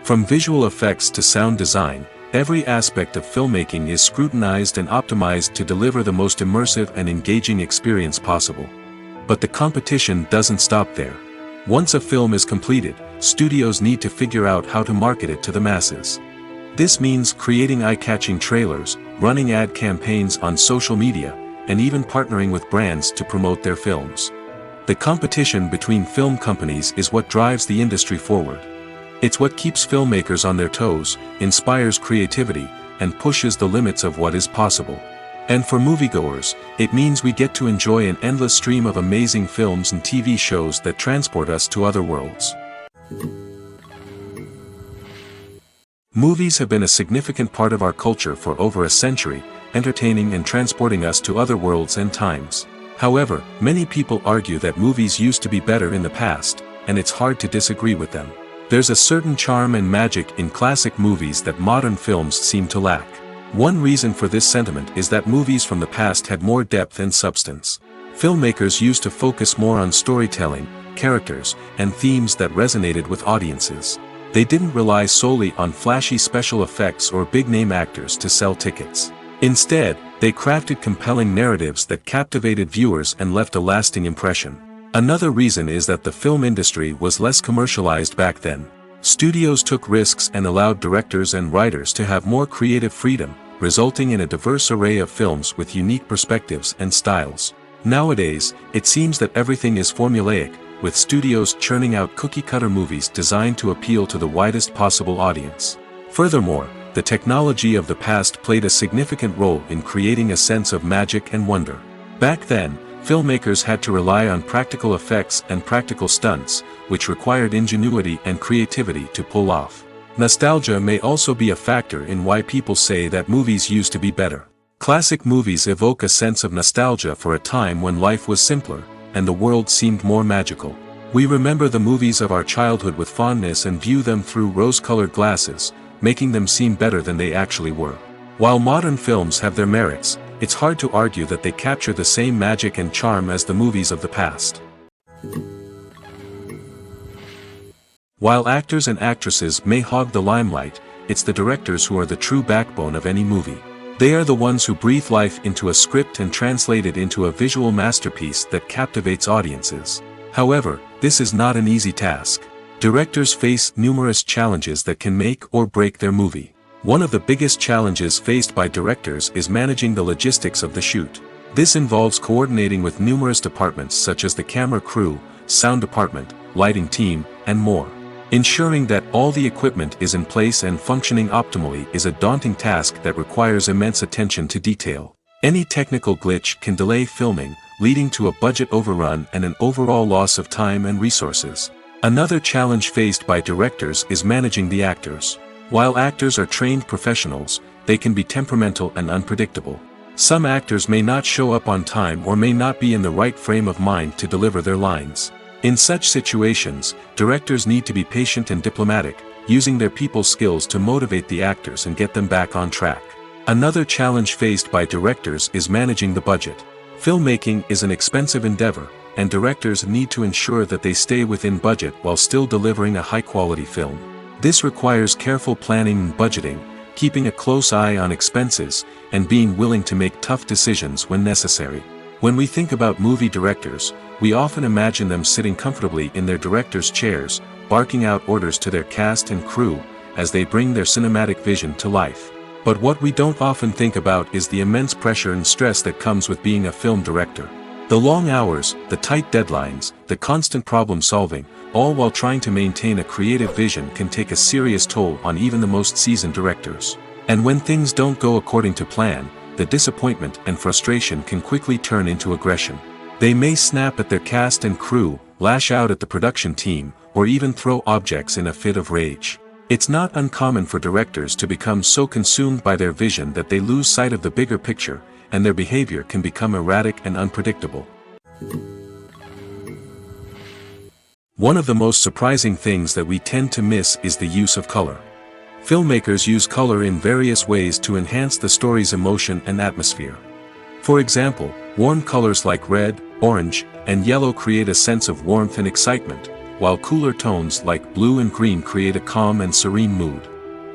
From visual effects to sound design, every aspect of filmmaking is scrutinized and optimized to deliver the most immersive and engaging experience possible. But the competition doesn't stop there. Once a film is completed, studios need to figure out how to market it to the masses. This means creating eye-catching trailers, running ad campaigns on social media, and even partnering with brands to promote their films. The competition between film companies is what drives the industry forward. It's what keeps filmmakers on their toes, inspires creativity, and pushes the limits of what is possible. And for moviegoers, it means we get to enjoy an endless stream of amazing films and TV shows that transport us to other worlds. Movies have been a significant part of our culture for over a century, entertaining and transporting us to other worlds and times. However, many people argue that movies used to be better in the past, and it's hard to disagree with them. There's a certain charm and magic in classic movies that modern films seem to lack. One reason for this sentiment is that movies from the past had more depth and substance. Filmmakers used to focus more on storytelling, characters, and themes that resonated with audiences. They didn't rely solely on flashy special effects or big-name actors to sell tickets. Instead, they crafted compelling narratives that captivated viewers and left a lasting impression. Another reason is that the film industry was less commercialized back then. Studios took risks and allowed directors and writers to have more creative freedom, resulting in a diverse array of films with unique perspectives and styles. Nowadays, it seems that everything is formulaic, with studios churning out cookie-cutter movies designed to appeal to the widest possible audience. Furthermore, the technology of the past played a significant role in creating a sense of magic and wonder. Back then, filmmakers had to rely on practical effects and practical stunts, which required ingenuity and creativity to pull off. Nostalgia may also be a factor in why people say that movies used to be better. Classic movies evoke a sense of nostalgia for a time when life was simpler, and the world seemed more magical. We remember the movies of our childhood with fondness and view them through rose-colored glasses, making them seem better than they actually were. While modern films have their merits, it's hard to argue that they capture the same magic and charm as the movies of the past. While actors and actresses may hog the limelight, it's the directors who are the true backbone of any movie. They are the ones who breathe life into a script and translate it into a visual masterpiece that captivates audiences. However, this is not an easy task. Directors face numerous challenges that can make or break their movie. One of the biggest challenges faced by directors is managing the logistics of the shoot. This involves coordinating with numerous departments such as the camera crew, sound department, lighting team, and more. Ensuring that all the equipment is in place and functioning optimally is a daunting task that requires immense attention to detail. Any technical glitch can delay filming, leading to a budget overrun and an overall loss of time and resources. Another challenge faced by directors is managing the actors. While actors are trained professionals, they can be temperamental and unpredictable. Some actors may not show up on time or may not be in the right frame of mind to deliver their lines. In such situations, directors need to be patient and diplomatic, using their people skills to motivate the actors and get them back on track. Another challenge faced by directors is managing the budget. Filmmaking is an expensive endeavor, and directors need to ensure that they stay within budget while still delivering a high-quality film. This requires careful planning and budgeting, keeping a close eye on expenses, and being willing to make tough decisions when necessary. When we think about movie directors, we often imagine them sitting comfortably in their director's chairs, barking out orders to their cast and crew, as they bring their cinematic vision to life. But what we don't often think about is the immense pressure and stress that comes with being a film director. The long hours, the tight deadlines, the constant problem solving, all while trying to maintain a creative vision can take a serious toll on even the most seasoned directors. And when things don't go according to plan, the disappointment and frustration can quickly turn into aggression. They may snap at their cast and crew, lash out at the production team, or even throw objects in a fit of rage. It's not uncommon for directors to become so consumed by their vision that they lose sight of the bigger picture, and their behavior can become erratic and unpredictable. One of the most surprising things that we tend to miss is the use of color. Filmmakers use color in various ways to enhance the story's emotion and atmosphere. For example, warm colors like red, orange, and yellow create a sense of warmth and excitement, while cooler tones like blue and green create a calm and serene mood.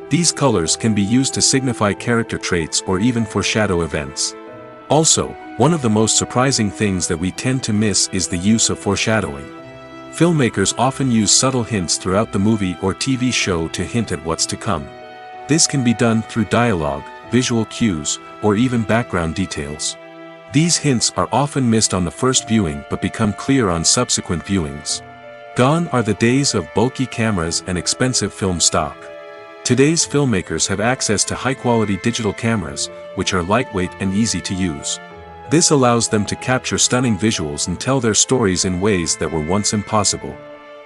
These colors can be used to signify character traits or even foreshadow events. Also, one of the most surprising things that we tend to miss is the use of foreshadowing. Filmmakers often use subtle hints throughout the movie or TV show to hint at what's to come. This can be done through dialogue, visual cues, or even background details. These hints are often missed on the first viewing but become clear on subsequent viewings. Gone are the days of bulky cameras and expensive film stock. Today's filmmakers have access to high-quality digital cameras, which are lightweight and easy to use. This allows them to capture stunning visuals and tell their stories in ways that were once impossible.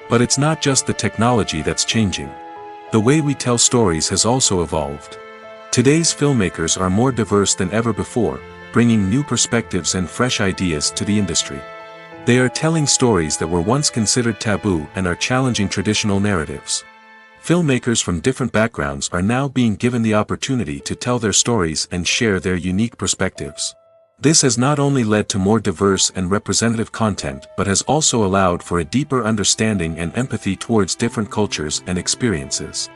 But it's not just the technology that's changing. The way we tell stories has also evolved. Today's filmmakers are more diverse than ever before, bringing new perspectives and fresh ideas to the industry. They are telling stories that were once considered taboo and are challenging traditional narratives. Filmmakers from different backgrounds are now being given the opportunity to tell their stories and share their unique perspectives. This has not only led to more diverse and representative content but has also allowed for a deeper understanding and empathy towards different cultures and experiences.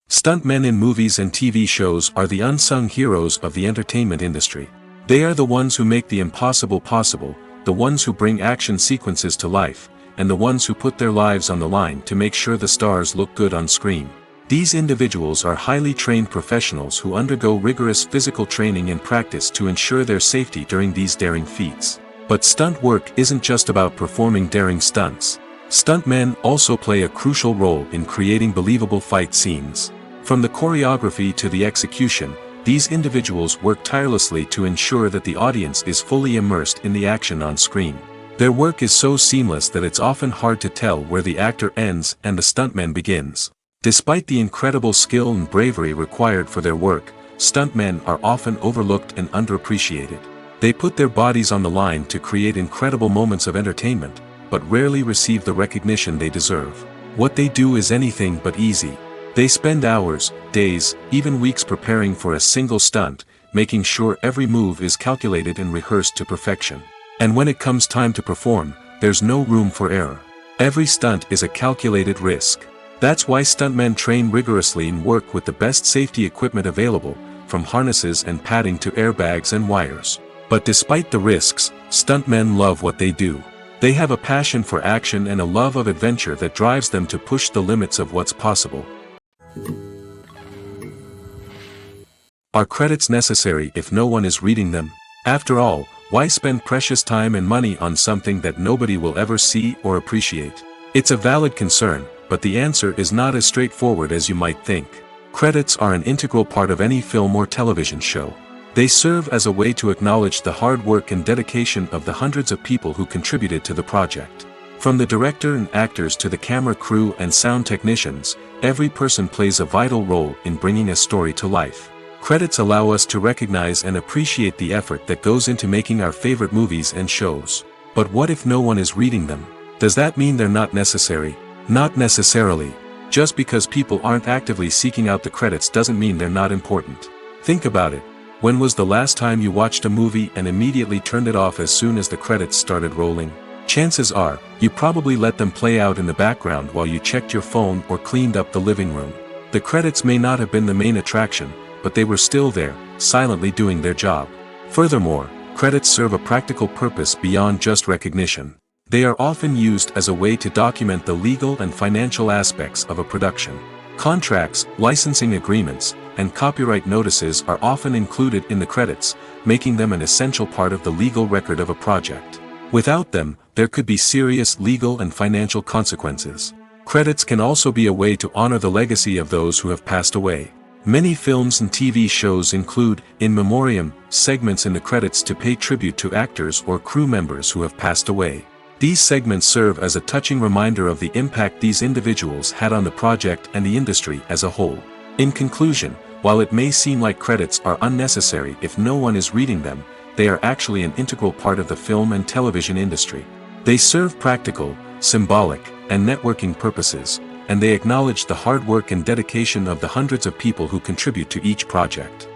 Stuntmen in movies and TV shows are the unsung heroes of the entertainment industry. They are the ones who make the impossible possible, the ones who bring action sequences to life, and the ones who put their lives on the line to make sure the stars look good on screen. These individuals are highly trained professionals who undergo rigorous physical training and practice to ensure their safety during these daring feats. But stunt work isn't just about performing daring stunts. Stuntmen also play a crucial role in creating believable fight scenes. From the choreography to the execution, these individuals work tirelessly to ensure that the audience is fully immersed in the action on screen. Their work is so seamless that it's often hard to tell where the actor ends and the stuntman begins. Despite the incredible skill and bravery required for their work, stuntmen are often overlooked and underappreciated. They put their bodies on the line to create incredible moments of entertainment, but rarely receive the recognition they deserve. What they do is anything but easy. They spend hours, days, even weeks preparing for a single stunt, making sure every move is calculated and rehearsed to perfection. And when it comes time to perform, there's no room for error. Every stunt is a calculated risk. That's why stuntmen train rigorously and work with the best safety equipment available, from harnesses and padding to airbags and wires. But despite the risks, stuntmen love what they do. They have a passion for action and a love of adventure that drives them to push the limits of what's possible. Are credits necessary if no one is reading them? After all, why spend precious time and money on something that nobody will ever see or appreciate? It's a valid concern, but the answer is not as straightforward as you might think. Credits are an integral part of any film or television show. They serve as a way to acknowledge the hard work and dedication of the hundreds of people who contributed to the project. From the director and actors to the camera crew and sound technicians, every person plays a vital role in bringing a story to life. Credits allow us to recognize and appreciate the effort that goes into making our favorite movies and shows. But what if no one is reading them? Does that mean they're not necessary? Not necessarily. Just because people aren't actively seeking out the credits doesn't mean they're not important. Think about it. When was the last time you watched a movie and immediately turned it off as soon as the credits started rolling? Chances are, you probably let them play out in the background while you checked your phone or cleaned up the living room. The credits may not have been the main attraction, but they were still there, silently doing their job. Furthermore, credits serve a practical purpose beyond just recognition. They are often used as a way to document the legal and financial aspects of a production. Contracts, licensing agreements, and copyright notices are often included in the credits, making them an essential part of the legal record of a project. Without them, there could be serious legal and financial consequences. Credits can also be a way to honor the legacy of those who have passed away. Many films and TV shows include, in memoriam, segments in the credits to pay tribute to actors or crew members who have passed away. These segments serve as a touching reminder of the impact these individuals had on the project and the industry as a whole. In conclusion, while it may seem like credits are unnecessary if no one is reading them, they are actually an integral part of the film and television industry. They serve practical, symbolic, and networking purposes, and they acknowledge the hard work and dedication of the hundreds of people who contribute to each project.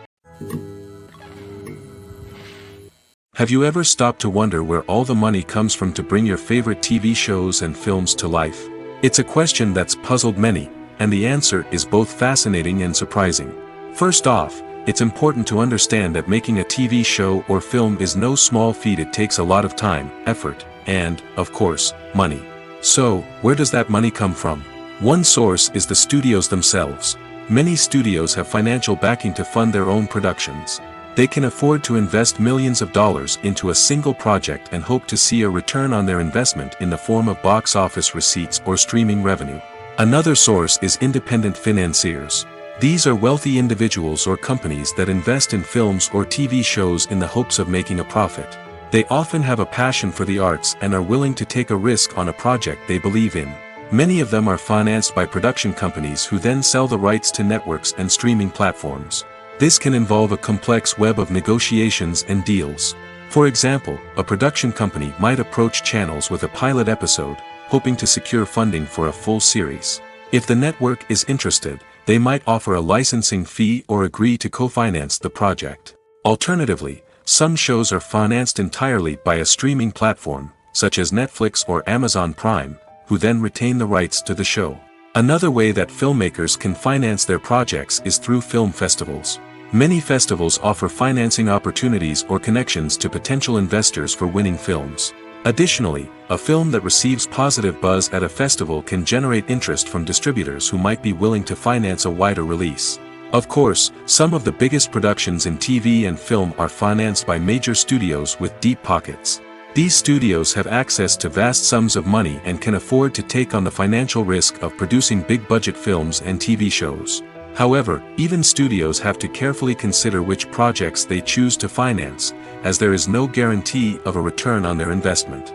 Have you ever stopped to wonder where all the money comes from to bring your favorite TV shows and films to life? It's a question that's puzzled many, and the answer is both fascinating and surprising. First off, it's important to understand that making a TV show or film is no small feat. It takes a lot of time, effort, and, of course, money. So, where does that money come from? One source is the studios themselves. Many studios have financial backing to fund their own productions. They can afford to invest millions of dollars into a single project and hope to see a return on their investment in the form of box office receipts or streaming revenue. Another source is independent financiers. These are wealthy individuals or companies that invest in films or TV shows in the hopes of making a profit. They often have a passion for the arts and are willing to take a risk on a project they believe in. Many of them are financed by production companies who then sell the rights to networks and streaming platforms. This can involve a complex web of negotiations and deals. For example, a production company might approach channels with a pilot episode, hoping to secure funding for a full series. If the network is interested, they might offer a licensing fee or agree to co-finance the project. Alternatively, some shows are financed entirely by a streaming platform, such as Netflix or Amazon Prime, who then retain the rights to the show. Another way that filmmakers can finance their projects is through film festivals. Many festivals offer financing opportunities or connections to potential investors for winning films. Additionally, a film that receives positive buzz at a festival can generate interest from distributors who might be willing to finance a wider release. Of course, some of the biggest productions in TV and film are financed by major studios with deep pockets. These studios have access to vast sums of money and can afford to take on the financial risk of producing big-budget films and TV shows. However, even studios have to carefully consider which projects they choose to finance, as there is no guarantee of a return on their investment.